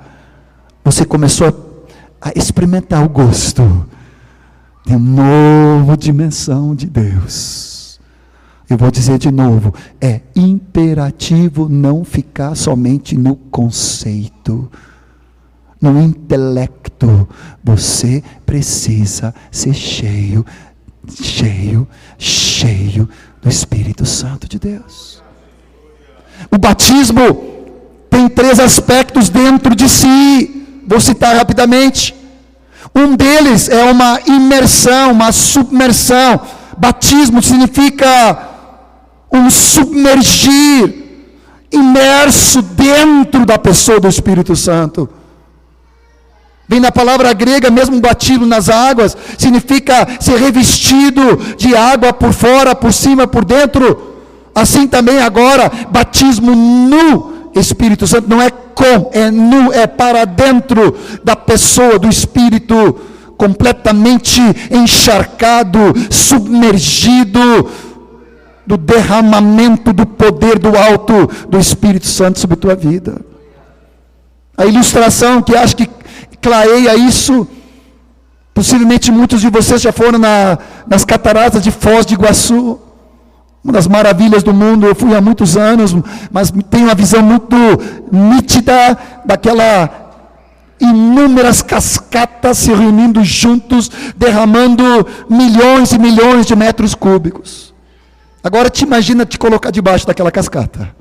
Você começou a experimentar o gosto de uma nova dimensão de Deus. Eu vou dizer de novo, é imperativo não ficar somente no conceito, no intelecto. Você precisa ser cheio do Espírito Santo de Deus. O batismo tem 3 aspectos dentro de si, vou citar rapidamente. Um deles é uma imersão, uma submersão. Batismo significa um submergir, imerso dentro da pessoa do Espírito Santo. Vem da palavra grega, mesmo batismo nas águas, significa ser revestido de água por fora, por cima, por dentro. Assim também agora, batismo no Espírito Santo, não é com, é no, é para dentro da pessoa, do Espírito, completamente encharcado, submergido, do derramamento do poder do alto do Espírito Santo sobre a tua vida. A ilustração que acho que clareia isso, possivelmente muitos de vocês já foram nas cataratas de Foz do Iguaçu, uma das maravilhas do mundo. Eu fui há muitos anos, mas tenho uma visão muito nítida daquela inúmeras cascatas se reunindo juntos, derramando milhões e milhões de metros cúbicos. Agora te imagina te colocar debaixo daquela cascata.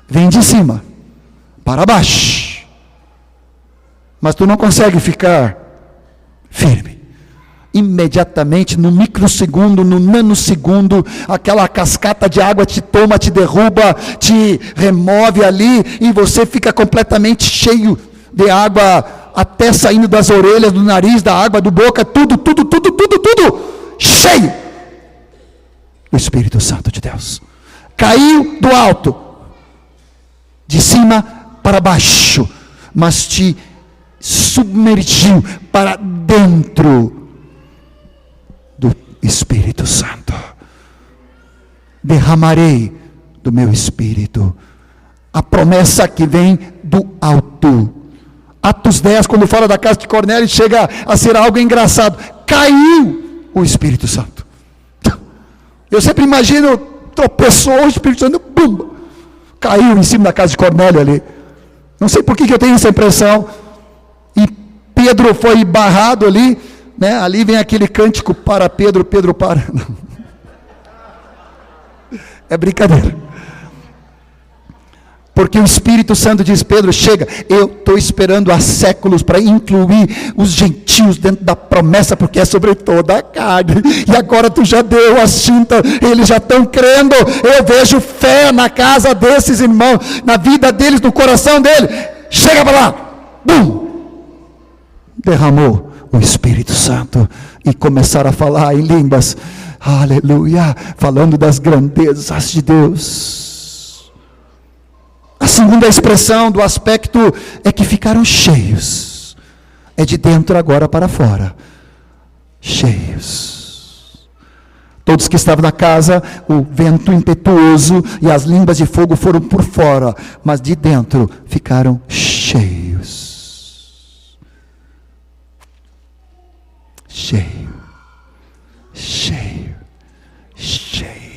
Vem de cima para baixo. Mas tu não consegue ficar firme. Imediatamente, no microsegundo, no nanosegundo, aquela cascata de água te toma, te derruba, te remove ali, e você fica completamente cheio de água, até saindo das orelhas, do nariz, da água, do boca, tudo cheio. O Espírito Santo de Deus caiu do alto, de cima para baixo, mas te submergiu para dentro do Espírito Santo. Derramarei do meu Espírito. A promessa que vem do alto. Atos 10, quando fala da casa de Cornélio, chega a ser algo engraçado. Caiu o Espírito Santo. Eu sempre imagino, tropeçou o Espírito Santo, pum, caiu em cima da casa de Cornélio ali. Não sei por que eu tenho essa impressão. E Pedro foi barrado ali, né? Ali vem aquele cântico para Pedro, Pedro para. É brincadeira. Porque o Espírito Santo diz: Pedro, chega, eu estou esperando há séculos para incluir os gentios dentro da promessa, porque é sobre toda a carne, e agora tu já deu as tintas, eles já estão crendo, eu vejo fé na casa desses irmãos, na vida deles, no coração deles, chega para lá, bum, derramou o Espírito Santo, e começaram a falar em línguas, aleluia, falando das grandezas de Deus. A segunda expressão do aspecto é que ficaram cheios. É de dentro agora para fora. Cheios. Todos que estavam na casa, o vento impetuoso e as línguas de fogo foram por fora, mas de dentro ficaram cheios. Cheio. Cheio. Cheio.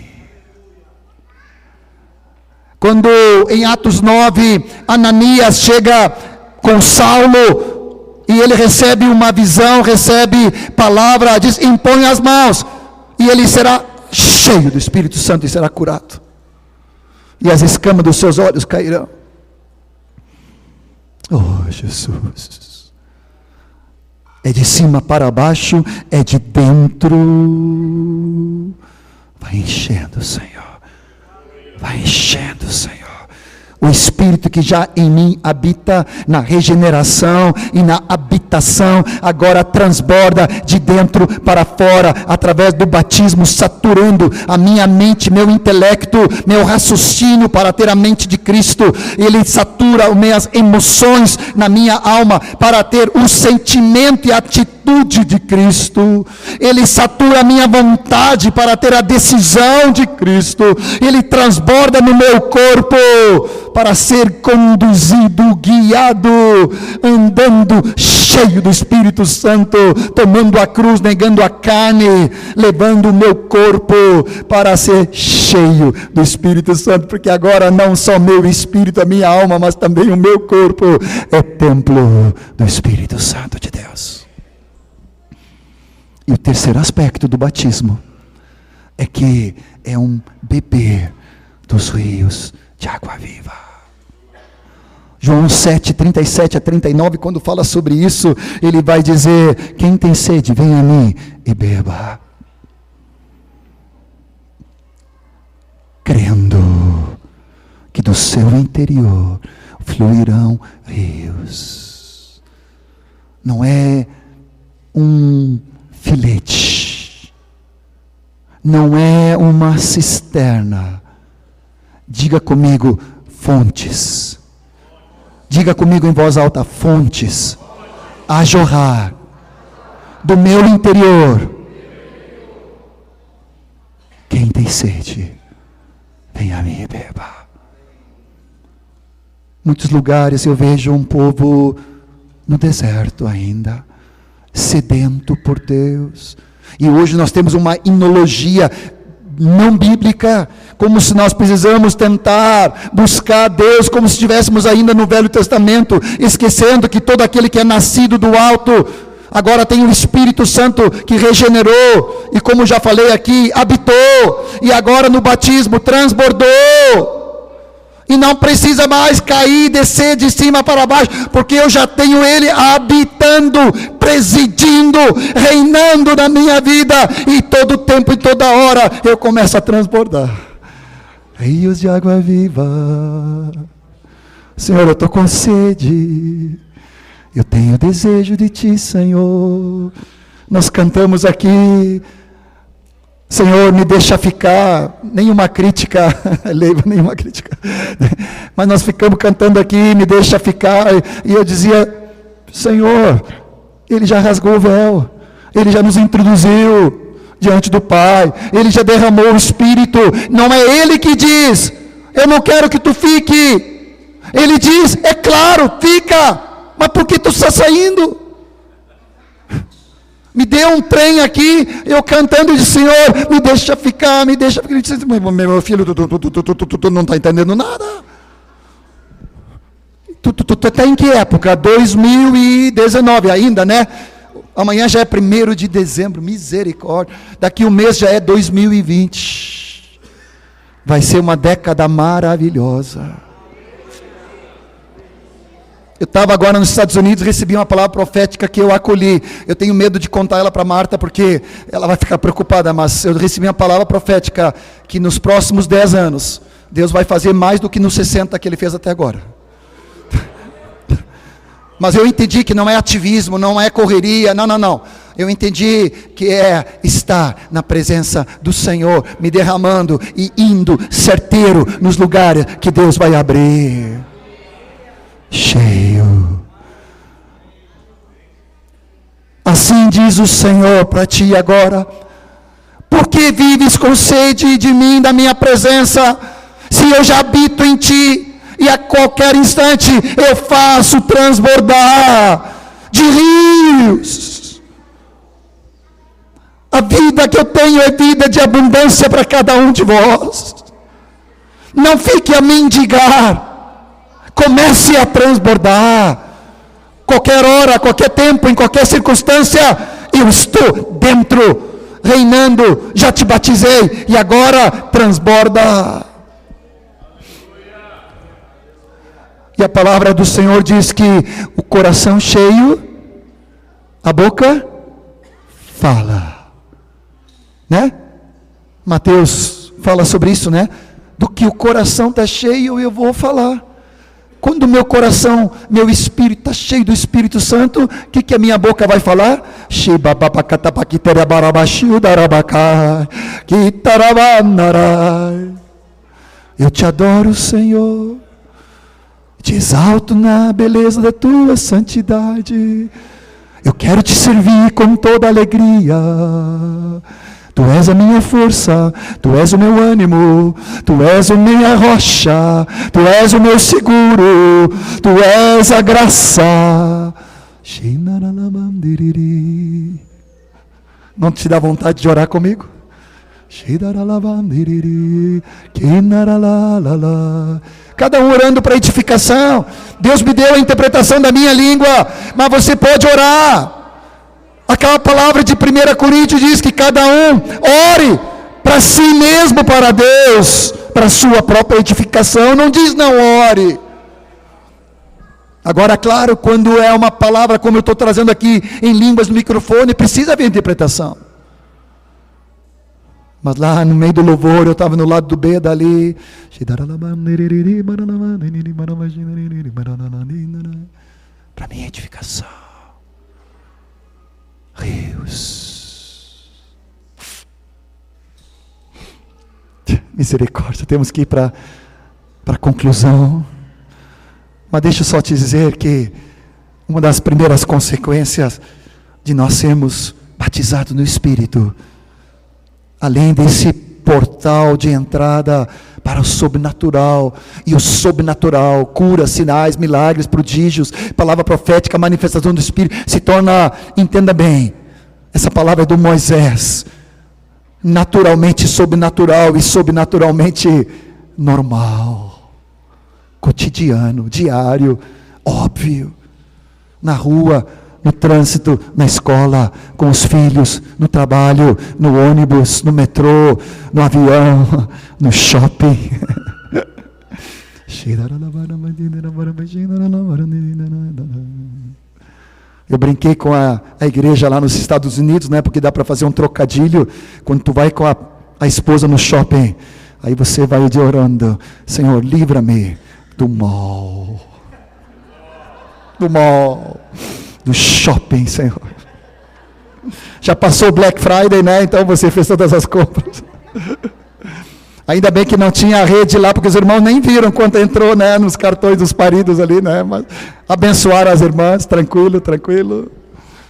Quando em Atos 9, Ananias chega com Saulo, e ele recebe uma visão, recebe palavra, diz: impõe as mãos, e ele será cheio do Espírito Santo e será curado. E as escamas dos seus olhos cairão. Oh, Jesus! É de cima para baixo, é de dentro. Vai enchendo, Senhor. Vai enchendo, Senhor. O Espírito que já em mim habita na regeneração e na habitação, agora transborda de dentro para fora, através do batismo, saturando a minha mente, meu intelecto, meu raciocínio para ter a mente de Cristo. Ele satura as minhas emoções na minha alma para ter o sentimento e a atitude de Cristo. Ele satura a minha vontade para ter a decisão de Cristo. Ele transborda no meu corpo para ser conduzido, guiado, andando cheio do Espírito Santo, tomando a cruz, negando a carne, levando o meu corpo para ser cheio do Espírito Santo, porque agora não só meu espírito, a minha alma, mas também o meu corpo é templo do Espírito Santo de Deus. E o terceiro aspecto do batismo é que é um beber dos rios de água viva. João 7, 37 a 39, quando fala sobre isso, ele vai dizer: quem tem sede, venha a mim e beba. Crendo que do seu interior fluirão rios. Não é um filete, não é uma cisterna. Diga comigo, fontes. Diga comigo em voz alta, fontes a jorrar do meu interior. Quem tem sede, venha a mim e beba. Muitos lugares eu vejo um povo no deserto ainda, sedento por Deus. E hoje nós temos uma inologia não bíblica, como se nós precisamos tentar buscar Deus como se estivéssemos ainda no Velho Testamento, esquecendo que todo aquele que é nascido do alto agora tem o Espírito Santo que regenerou, e como já falei aqui, habitou, e agora no batismo transbordou, e não precisa mais cair e descer de cima para baixo, porque eu já tenho Ele habitando, presidindo, reinando na minha vida, e todo tempo e toda hora eu começo a transbordar rios de água viva. Senhor, eu estou com sede, eu tenho desejo de Ti, Senhor. Nós cantamos aqui: Senhor, me deixa ficar, nenhuma crítica, Leiva, nenhuma crítica, mas nós ficamos cantando aqui, me deixa ficar, e eu dizia: Senhor, Ele já rasgou o véu, Ele já nos introduziu diante do Pai, Ele já derramou o Espírito, não é Ele que diz, eu não quero que tu fique, Ele diz, é claro, fica, mas por que tu está saindo? Me deu um trem aqui, eu cantando, e disse: Senhor, me deixa ficar, me deixa ficar. Ele disse: meu filho, tu não está entendendo nada. Tu está em que época? 2019 ainda, né? Amanhã já é 1º de dezembro, misericórdia. Daqui um mês já é 2020. Vai ser uma década maravilhosa. Eu estava agora nos Estados Unidos, recebi uma palavra profética que eu acolhi. Eu tenho medo de contar ela para Marta, porque ela vai ficar preocupada, mas eu recebi uma palavra profética que nos próximos 10 anos, Deus vai fazer mais do que nos 60 que Ele fez até agora. Mas eu entendi que não é ativismo, não é correria, não. Eu entendi que é estar na presença do Senhor, me derramando e indo certeiro nos lugares que Deus vai abrir. Cheio. Assim diz o Senhor para ti agora: por que vives com sede de mim, da minha presença, se eu já habito em ti? E a qualquer instante eu faço transbordar de rios. A vida que eu tenho é vida de abundância para cada um de vós. Não fique a mendigar, comece a transbordar. Qualquer hora, qualquer tempo, em qualquer circunstância, eu estou dentro, reinando. Já te batizei e agora transborda. E a palavra do Senhor diz que o coração cheio, a boca fala, né? Mateus fala sobre isso, né? Do que o coração está cheio, eu vou falar. Quando o meu coração, meu espírito está cheio do Espírito Santo, o que a minha boca vai falar? Eu te adoro, Senhor. Te exalto na beleza da tua santidade. Eu quero te servir com toda alegria. Tu és a minha força, tu és o meu ânimo, tu és a minha rocha, tu és o meu seguro, tu és a graça. Não te dá vontade de orar comigo? Cada um orando para edificação. Deus me deu a interpretação da minha língua, mas você pode orar. Aquela palavra de 1 Coríntios diz que cada um ore para si mesmo, para Deus, para a sua própria edificação. Não diz não ore. Agora, claro, quando é uma palavra como eu estou trazendo aqui em línguas no microfone, precisa haver interpretação. Mas lá no meio do louvor, eu estava no lado do B dali. Para minha edificação. Rios. Misericórdia, temos que ir para a conclusão. Mas deixa eu só te dizer que uma das primeiras consequências de nós sermos batizados no Espírito, além desse portal de entrada para o sobrenatural, e o sobrenatural, cura, sinais, milagres, prodígios, palavra profética, manifestação do Espírito, se torna, entenda bem, essa palavra é do Moisés, naturalmente sobrenatural e sobrenaturalmente normal, cotidiano, diário, óbvio, na rua, no trânsito, na escola, com os filhos, no trabalho, no ônibus, no metrô, no avião, no shopping. Eu brinquei com a igreja lá nos Estados Unidos, né, porque dá para fazer um trocadilho, quando tu vai com a esposa no shopping, aí você vai orando, Senhor, livra-me do mal. Do mal. Do shopping, Senhor. Já passou o Black Friday, né? Então você fez todas as compras. Ainda bem que não tinha rede lá, porque os irmãos nem viram quando entrou, né? Nos cartões dos maridos ali, né? Mas abençoaram as irmãs, tranquilo, tranquilo.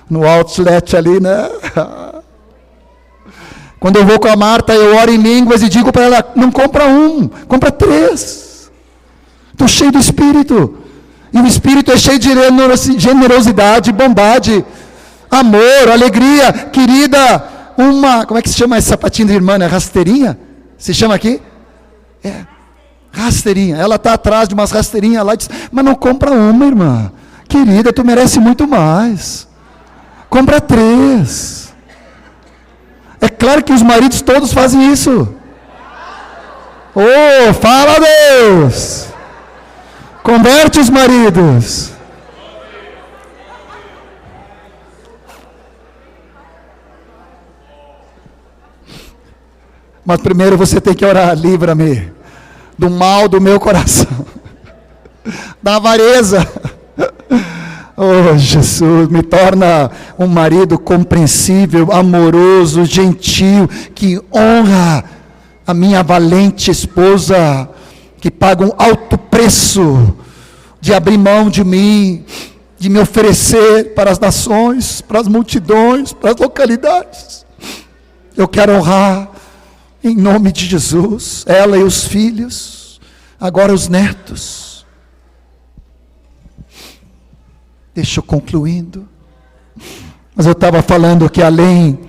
No outlet ali, né? Quando eu vou com a Marta, eu oro em línguas e digo para ela, não compra um, compra 3. Estou cheio do Espírito. E o Espírito é cheio de generosidade, bondade, amor, alegria. Querida, como é que se chama esse sapatinho de irmã? É rasteirinha? Se chama aqui? É. Rasteirinha. Ela está atrás de umas rasteirinhas lá e diz: mas não compra uma, irmã. Querida, tu merece muito mais. Compra 3. É claro que os maridos todos fazem isso. Oh, fala Deus. Converte os maridos. Mas primeiro você tem que orar: livra-me do mal do meu coração, da avareza. Oh, Jesus, me torna um marido compreensível, amoroso, gentil, que honra a minha valente esposa, que paga um alto preço de abrir mão de mim, de me oferecer para as nações, para as multidões, para as localidades. Eu quero honrar, em nome de Jesus, ela e os filhos, agora os netos. Deixa eu concluindo. Mas eu estava falando que além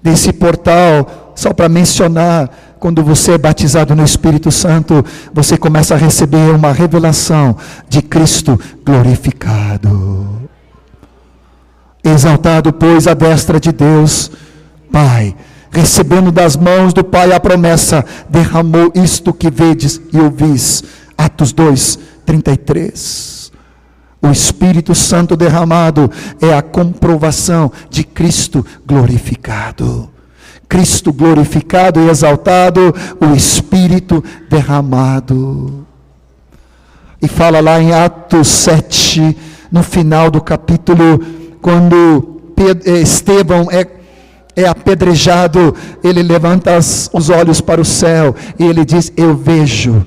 desse portal, só para mencionar, quando você é batizado no Espírito Santo, você começa a receber uma revelação de Cristo glorificado. Exaltado, pois, à destra de Deus, Pai, recebendo das mãos do Pai a promessa, derramou isto que vedes e ouvis. Atos 2, 33. O Espírito Santo derramado é a comprovação de Cristo glorificado. Cristo glorificado e exaltado, o Espírito derramado. E fala lá em Atos 7, no final do capítulo, quando Estevão é apedrejado, ele levanta os olhos para o céu e ele diz: eu vejo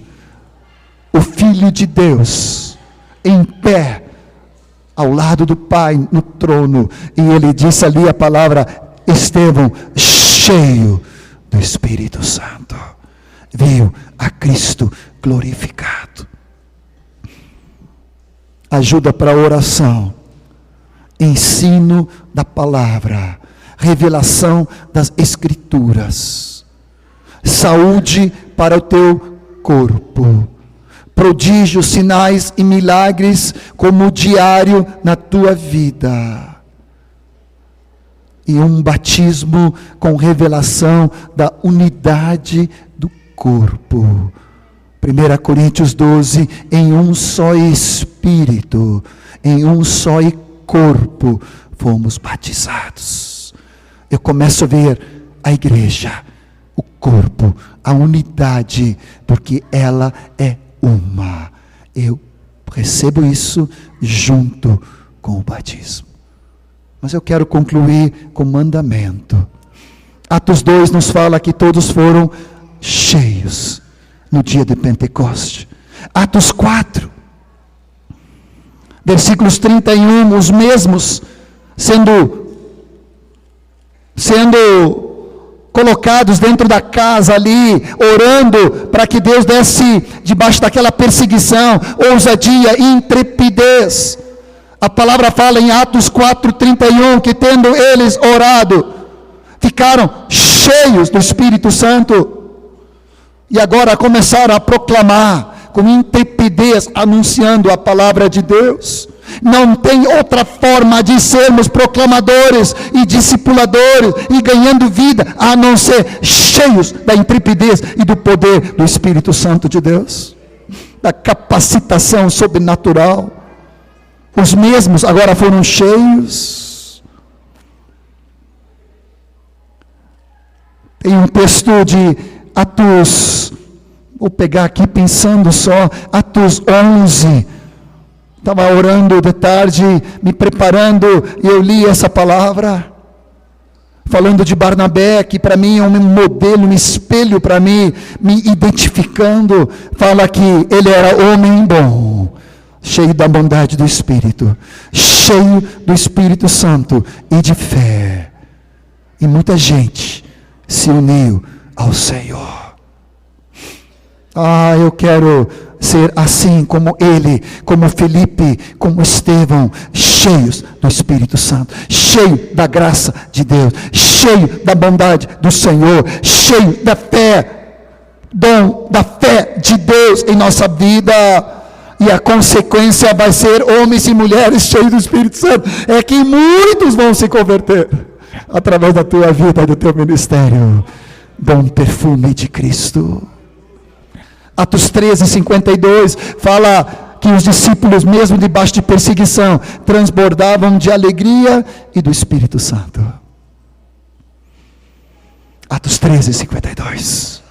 o Filho de Deus em pé ao lado do Pai no trono. E ele disse ali a palavra: Estevão, cheio do Espírito Santo, viu a Cristo glorificado. Ajuda para a oração, ensino da palavra, revelação das Escrituras, saúde para o teu corpo, prodígios, sinais e milagres como diário na tua vida. E um batismo com revelação da unidade do corpo. 1 Coríntios 12, em um só Espírito, em um só corpo, fomos batizados. Eu começo a ver a igreja, o corpo, a unidade, porque ela é uma. Eu recebo isso junto com o batismo. Mas eu quero concluir com mandamento. Atos 2 nos fala que todos foram cheios no dia de Pentecoste. Atos 4, versículos 31, os mesmos sendo colocados dentro da casa ali, orando para que Deus desse debaixo daquela perseguição, ousadia, intrepidez. A palavra fala em Atos 4:31, que tendo eles orado, ficaram cheios do Espírito Santo, e agora começaram a proclamar, com intrepidez, anunciando a palavra de Deus. Não tem outra forma de sermos proclamadores e discipuladores e ganhando vida, a não ser cheios da intrepidez e do poder do Espírito Santo de Deus, da capacitação sobrenatural. Os mesmos agora foram cheios. Tem um texto de Atos, vou pegar aqui pensando só, Atos 11, estava orando de tarde, me preparando, e eu li essa palavra, falando de Barnabé, que para mim é um modelo, um espelho para mim, me identificando. Fala que ele era homem bom, cheio da bondade do Espírito, cheio do Espírito Santo e de fé. E muita gente se uniu ao Senhor. Eu quero ser assim como ele, como Felipe, como Estevão, cheios do Espírito Santo, cheio da graça de Deus, cheio da bondade do Senhor, cheio da fé dom da fé de Deus em nossa vida, e a consequência vai ser homens e mulheres cheios do Espírito Santo, é que muitos vão se converter, através da tua vida e do teu ministério. Bom perfume de Cristo. Atos 13:52 fala que os discípulos, mesmo debaixo de perseguição, transbordavam de alegria e do Espírito Santo. Atos 13:52.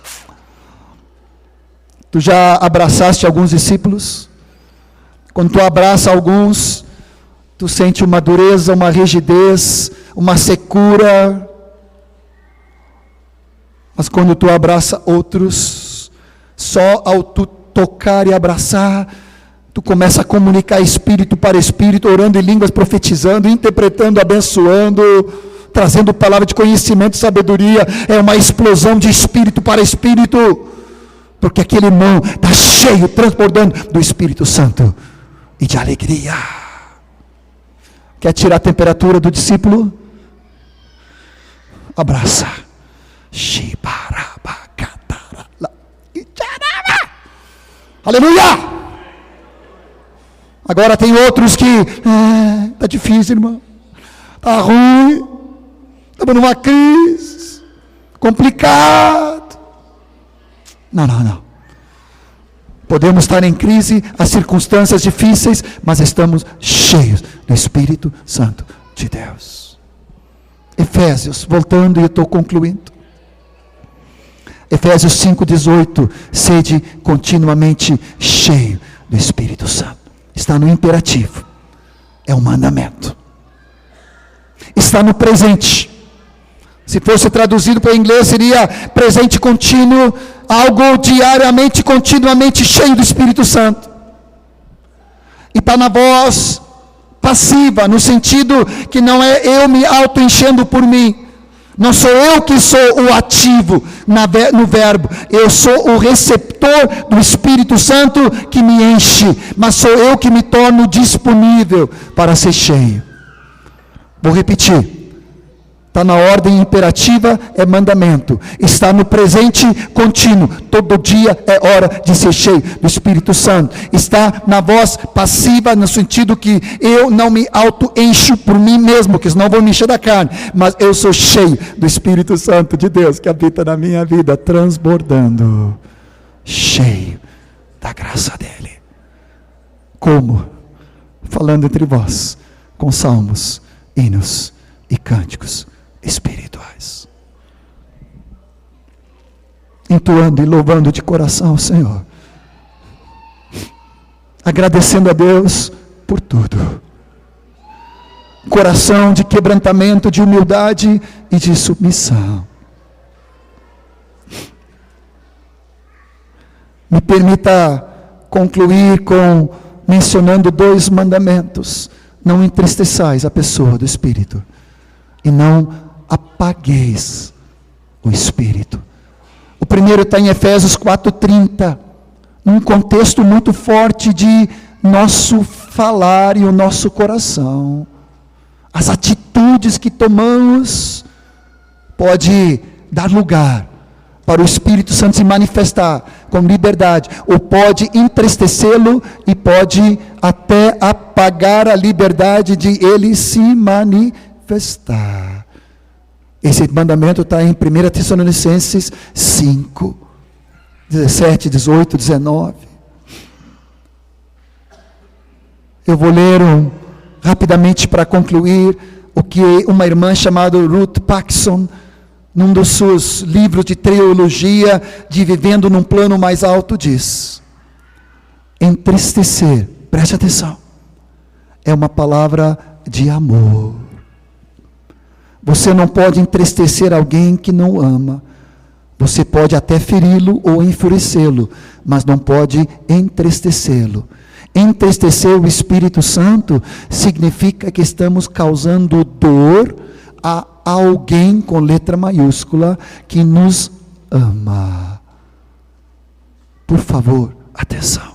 Tu já abraçaste alguns discípulos? Quando tu abraça alguns, tu sente uma dureza, uma rigidez, uma secura. Mas quando tu abraça outros, só ao tu tocar e abraçar, tu começa a comunicar espírito para espírito, orando em línguas, profetizando, interpretando, abençoando, trazendo palavra de conhecimento e sabedoria. É uma explosão de espírito para espírito, porque aquele irmão está cheio, transbordando do Espírito Santo e de alegria. Quer tirar a temperatura do discípulo? Abraça. Aleluia! Agora tem outros que está difícil, irmão, está ruim, estamos numa crise, complicado. Não. Podemos estar em crise, as circunstâncias difíceis, mas estamos cheios do Espírito Santo de Deus. Efésios, voltando, e eu estou concluindo. Efésios 5:18, sede continuamente cheio do Espírito Santo. Está no imperativo, é um mandamento. Está no presente. Se fosse traduzido para o inglês, seria presente contínuo, algo diariamente, continuamente cheio do Espírito Santo. E está na voz passiva, no sentido que não é eu me auto-enchendo por mim. Não sou eu que sou o ativo no verbo, eu sou o receptor do Espírito Santo que me enche, mas sou eu que me torno disponível para ser cheio. Vou repetir. Está na ordem imperativa, é mandamento. Está no presente contínuo, todo dia é hora de ser cheio do Espírito Santo. Está na voz passiva, no sentido que eu não me auto-encho por mim mesmo, que senão vou me encher da carne, mas eu sou cheio do Espírito Santo de Deus, que habita na minha vida, transbordando, cheio da graça dEle. Como? Falando entre vós, com salmos, hinos e cânticos espirituais, entoando e louvando de coração o Senhor, agradecendo a Deus por tudo, coração de quebrantamento, de humildade e de submissão. Me permita concluir mencionando 2 mandamentos: não entristeçais a pessoa do Espírito, e não apagueis o Espírito. O primeiro está em Efésios 4:30, num contexto muito forte de nosso falar e o nosso coração. As atitudes que tomamos pode dar lugar para o Espírito Santo se manifestar com liberdade, ou pode entristecê-lo e pode até apagar a liberdade de ele se manifestar. Esse mandamento está em 1 Tessalonicenses 5, 17, 18, 19. Eu vou ler rapidamente para concluir o que uma irmã chamada Ruth Paxson, num dos seus livros de teologia, de Vivendo num Plano Mais Alto, diz: entristecer, preste atenção, é uma palavra de amor. Você não pode entristecer alguém que não ama. Você pode até feri-lo ou enfurecê-lo, mas não pode entristecê-lo. Entristecer o Espírito Santo significa que estamos causando dor a alguém com letra maiúscula que nos ama. Por favor, atenção.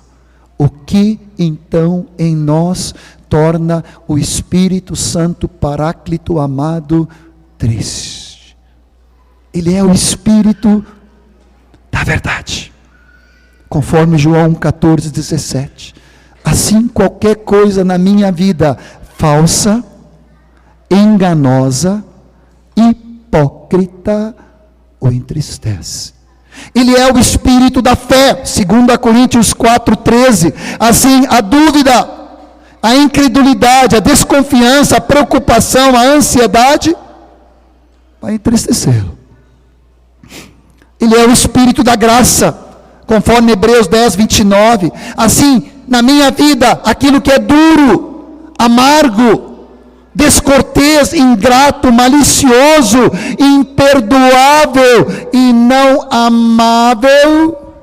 O que então em nós torna o Espírito Santo Paráclito amado triste? Ele é o Espírito da verdade. conforme João 14:17. Assim qualquer coisa na minha vida falsa, enganosa, hipócrita, o entristece. Ele é o espírito da fé, 2 Coríntios 4:13. Assim, a dúvida, a incredulidade, a desconfiança, a preocupação, a ansiedade, vai entristecê-lo. Ele é o espírito da graça, conforme Hebreus 10:29. Assim, na minha vida, aquilo que é duro, amargo, descortês, ingrato, malicioso, imperdoável e não amável,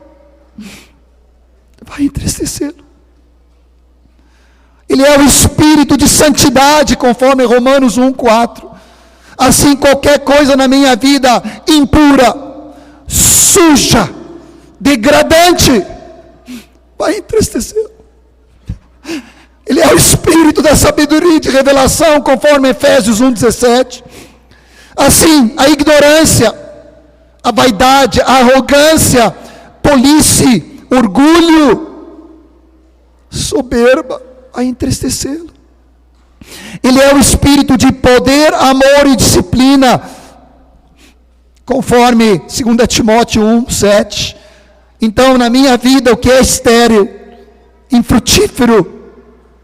vai entristecê-lo. Ele é o espírito de santidade, conforme Romanos 1:4. Assim, qualquer coisa na minha vida impura, suja, degradante, vai entristecê-lo. Ele é o espírito da sabedoria e de revelação, conforme Efésios 1:17. Assim, a ignorância, a vaidade, a arrogância, tolice, orgulho, soberba, a entristecê-lo. Ele é o espírito de poder, amor e disciplina, conforme 2 Timóteo 1:7. Então, na minha vida, o que é estéril, infrutífero,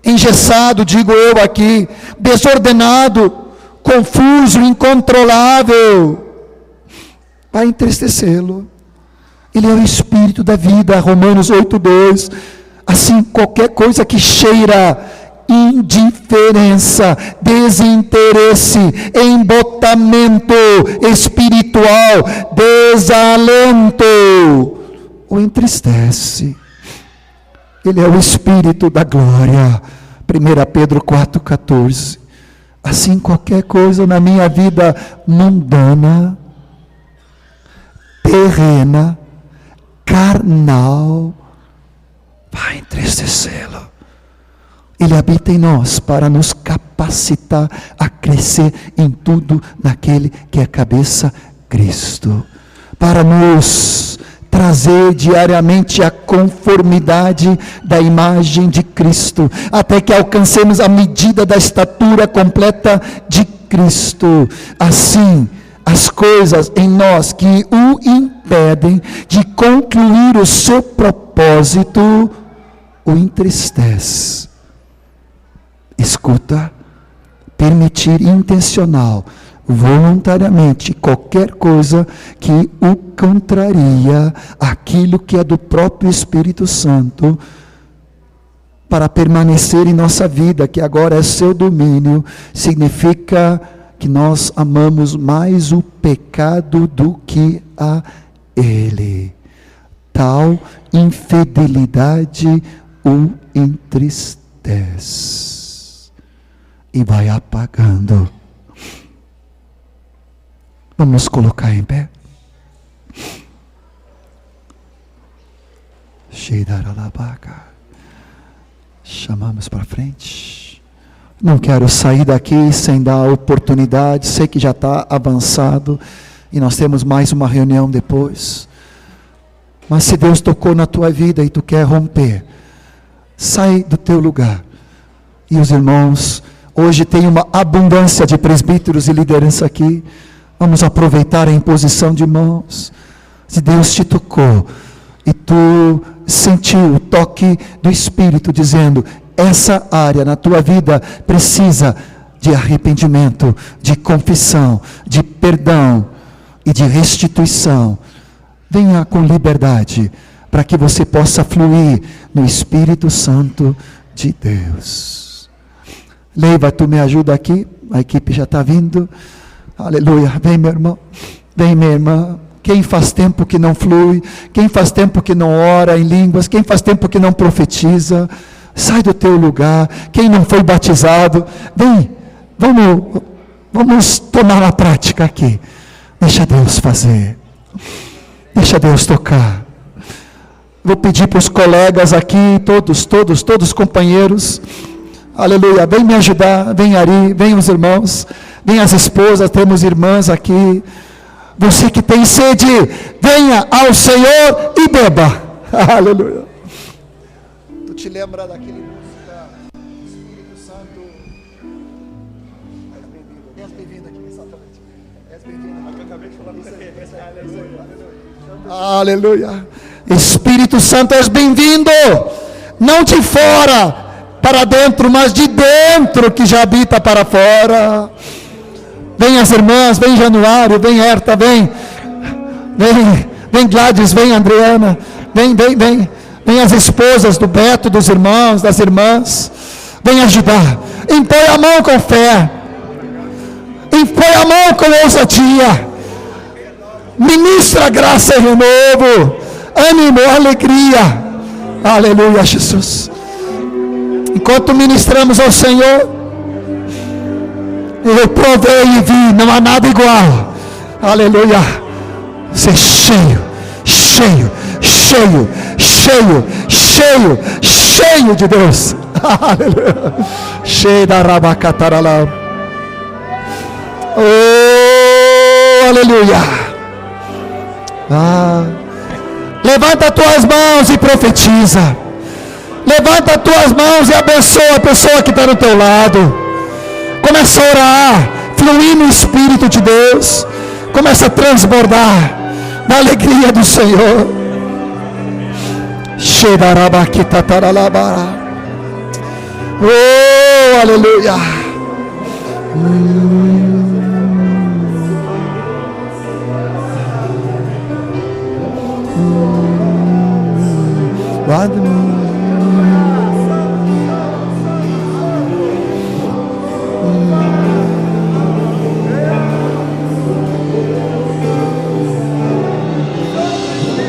engessado, digo eu aqui, desordenado, confuso, incontrolável, vai entristecê-lo. Ele é o espírito da vida, Romanos 8:2. Assim, qualquer coisa que cheira indiferença, desinteresse, embotamento espiritual, desalento, o entristece. Ele é o espírito da glória, 1 Pedro 4:14. Assim, qualquer coisa na minha vida mundana, terrena, carnal, vai entristecê-lo. Ele habita em nós para nos capacitar a crescer em tudo naquele que é cabeça, Cristo. Para nos trazer diariamente a conformidade da imagem de Cristo, até que alcancemos a medida da estatura completa de Cristo. Assim, as coisas em nós que o impedem de concluir o seu propósito, o entristece. Escuta, permitir intencional, voluntariamente, qualquer coisa que o contraria aquilo que é do próprio Espírito Santo, para permanecer em nossa vida, que agora é seu domínio, significa que nós amamos mais o pecado do que a Ele. Tal infidelidade o entristece e vai apagando. Vamos colocar em pé. Chamamos para frente. Não quero sair daqui sem dar a oportunidade. Sei que já está avançado e nós temos mais uma reunião depois. Mas se Deus tocou na tua vida e tu quer romper, sai do teu lugar. E os irmãos, hoje tem uma abundância de presbíteros e liderança aqui. Vamos aproveitar a imposição de mãos. Se Deus te tocou e tu sentiu o toque do Espírito dizendo, essa área na tua vida precisa de arrependimento, de confissão, de perdão e de restituição. Venha com liberdade, para que você possa fluir no Espírito Santo de Deus. Leiva, tu me ajuda aqui, a equipe já está vindo. Aleluia, vem meu irmão, vem minha irmã. Quem faz tempo que não flui, quem faz tempo que não ora em línguas, quem faz tempo que não profetiza, sai do teu lugar. Quem não foi batizado, vem, vamos tomar a prática aqui. Deixa Deus fazer, deixa Deus tocar. Vou pedir para os colegas aqui, todos companheiros, aleluia, vem me ajudar, vem Ari, vem os irmãos, vem as esposas, temos irmãs aqui. Você que tem sede, venha ao Senhor e beba. Aleluia. Tu te lembra daquele música Espírito Santo? És bem-vindo aqui, exatamente. És bem-vindo. Eu acabei de falar para você. Aleluia. Espírito Santo, és bem-vindo. Não de fora para dentro, mas de dentro que já habita para fora. Vem as irmãs, vem Januário, vem Herta, vem Gladys, vem Adriana, vem as esposas do Beto, dos irmãos, das irmãs, vem ajudar. Impõe a mão com fé, impõe a mão com ousadia, ministra graça e renovo, ânimo, alegria. Aleluia, Jesus. Enquanto ministramos ao Senhor, eu provei e vi, não há nada igual. Aleluia. Ser cheio de Deus. Aleluia. Cheio da rabacatarala. Oh, aleluia. Levanta as tuas mãos e profetiza. Levanta as tuas mãos e abençoa a pessoa que está do teu lado. Começa a orar, fluir no Espírito de Deus. Começa a transbordar da alegria do Senhor. Oh, aleluia.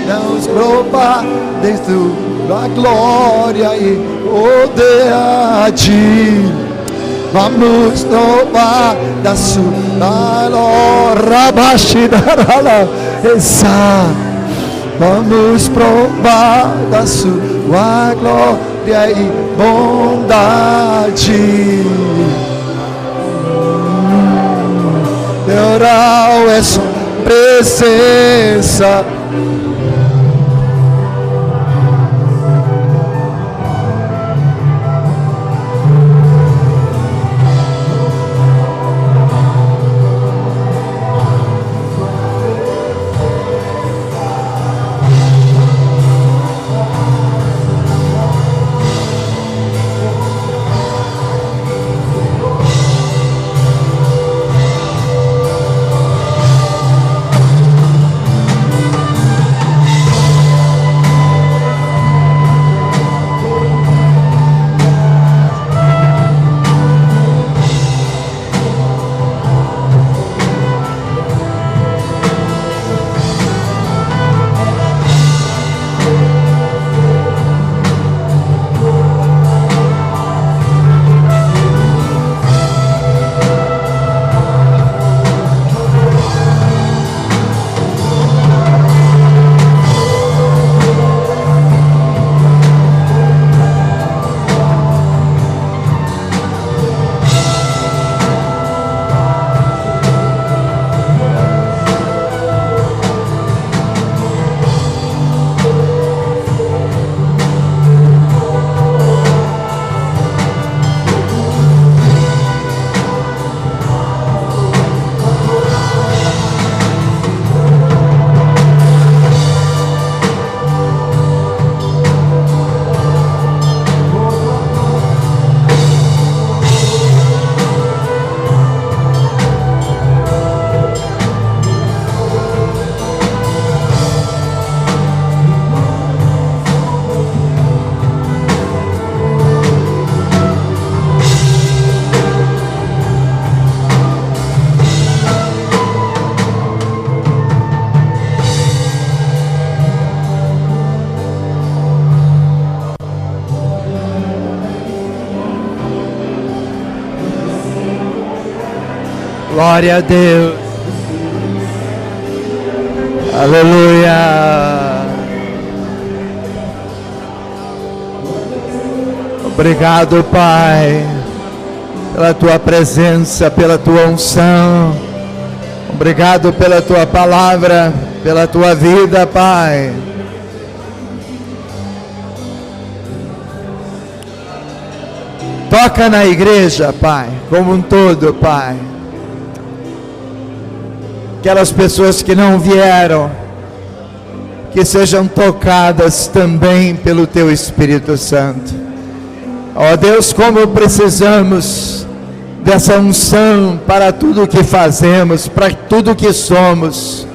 Vamos provar dentro da glória e poder a ti. Vamos provar da sua glória. Vamos provar da sua glória e bondade. Oral é sua presença. Glória a Deus. Aleluia. Obrigado, Pai, pela Tua presença, pela Tua unção. Obrigado pela Tua palavra, pela Tua vida, Pai. Toca na igreja, Pai, como um todo, Pai. Aquelas pessoas que não vieram, que sejam tocadas também pelo Teu Espírito Santo. Ó Deus, como precisamos dessa unção para tudo o que fazemos, para tudo o que somos.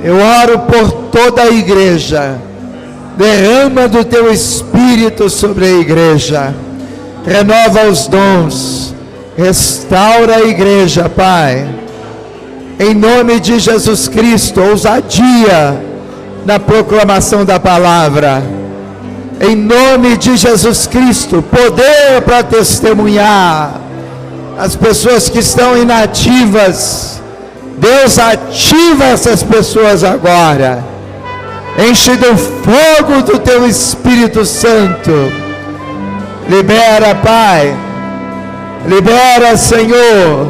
Eu oro por toda a igreja. Derrama do Teu Espírito sobre a igreja. Renova os dons. Restaura a igreja, Pai. Em nome de Jesus Cristo, ousadia na proclamação da palavra. Em nome de Jesus Cristo, poder para testemunhar. As pessoas que estão inativas, Deus ativa essas pessoas agora. Enche do fogo do Teu Espírito Santo. Libera, Pai. Libera, Senhor,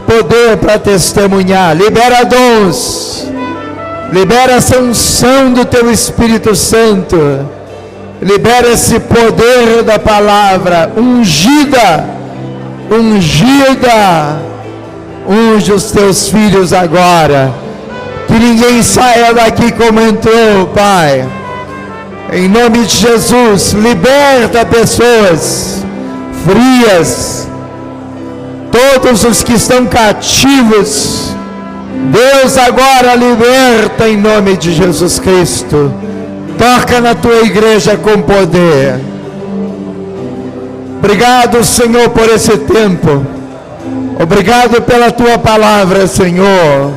poder para testemunhar. Libera dons. Libera essa unção do Teu Espírito Santo. Libera esse poder da palavra ungida. Ungida. Unge os Teus filhos agora. Que ninguém saia daqui como entrou, Pai. Em nome de Jesus, liberta pessoas frias, todos os que estão cativos. Deus agora liberta em nome de Jesus Cristo. Toca na Tua igreja com poder. Obrigado, Senhor, por esse tempo. Obrigado pela Tua palavra, Senhor.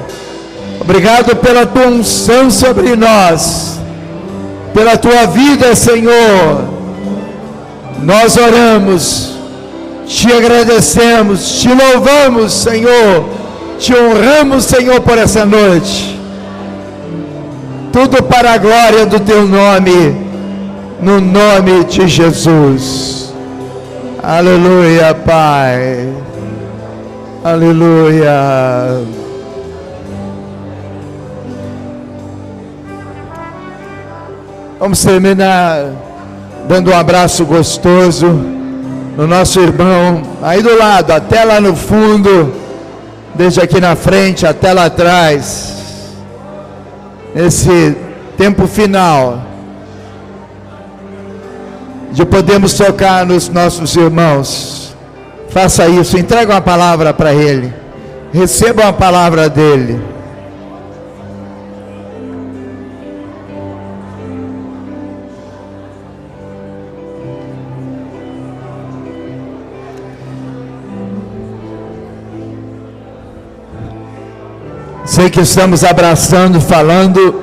Obrigado pela Tua unção sobre nós, pela Tua vida, Senhor. Nós oramos, Te agradecemos, Te louvamos, Senhor, Te honramos, Senhor, por essa noite. Tudo para a glória do Teu nome, no nome de Jesus. Aleluia, Pai. Aleluia. Vamos terminar dando um abraço gostoso no nosso irmão, aí do lado, até lá no fundo, desde aqui na frente até lá atrás, nesse tempo final, de podermos tocar nos nossos irmãos. Faça isso, entrega uma palavra para ele, receba uma palavra dele. Sei que estamos abraçando, falando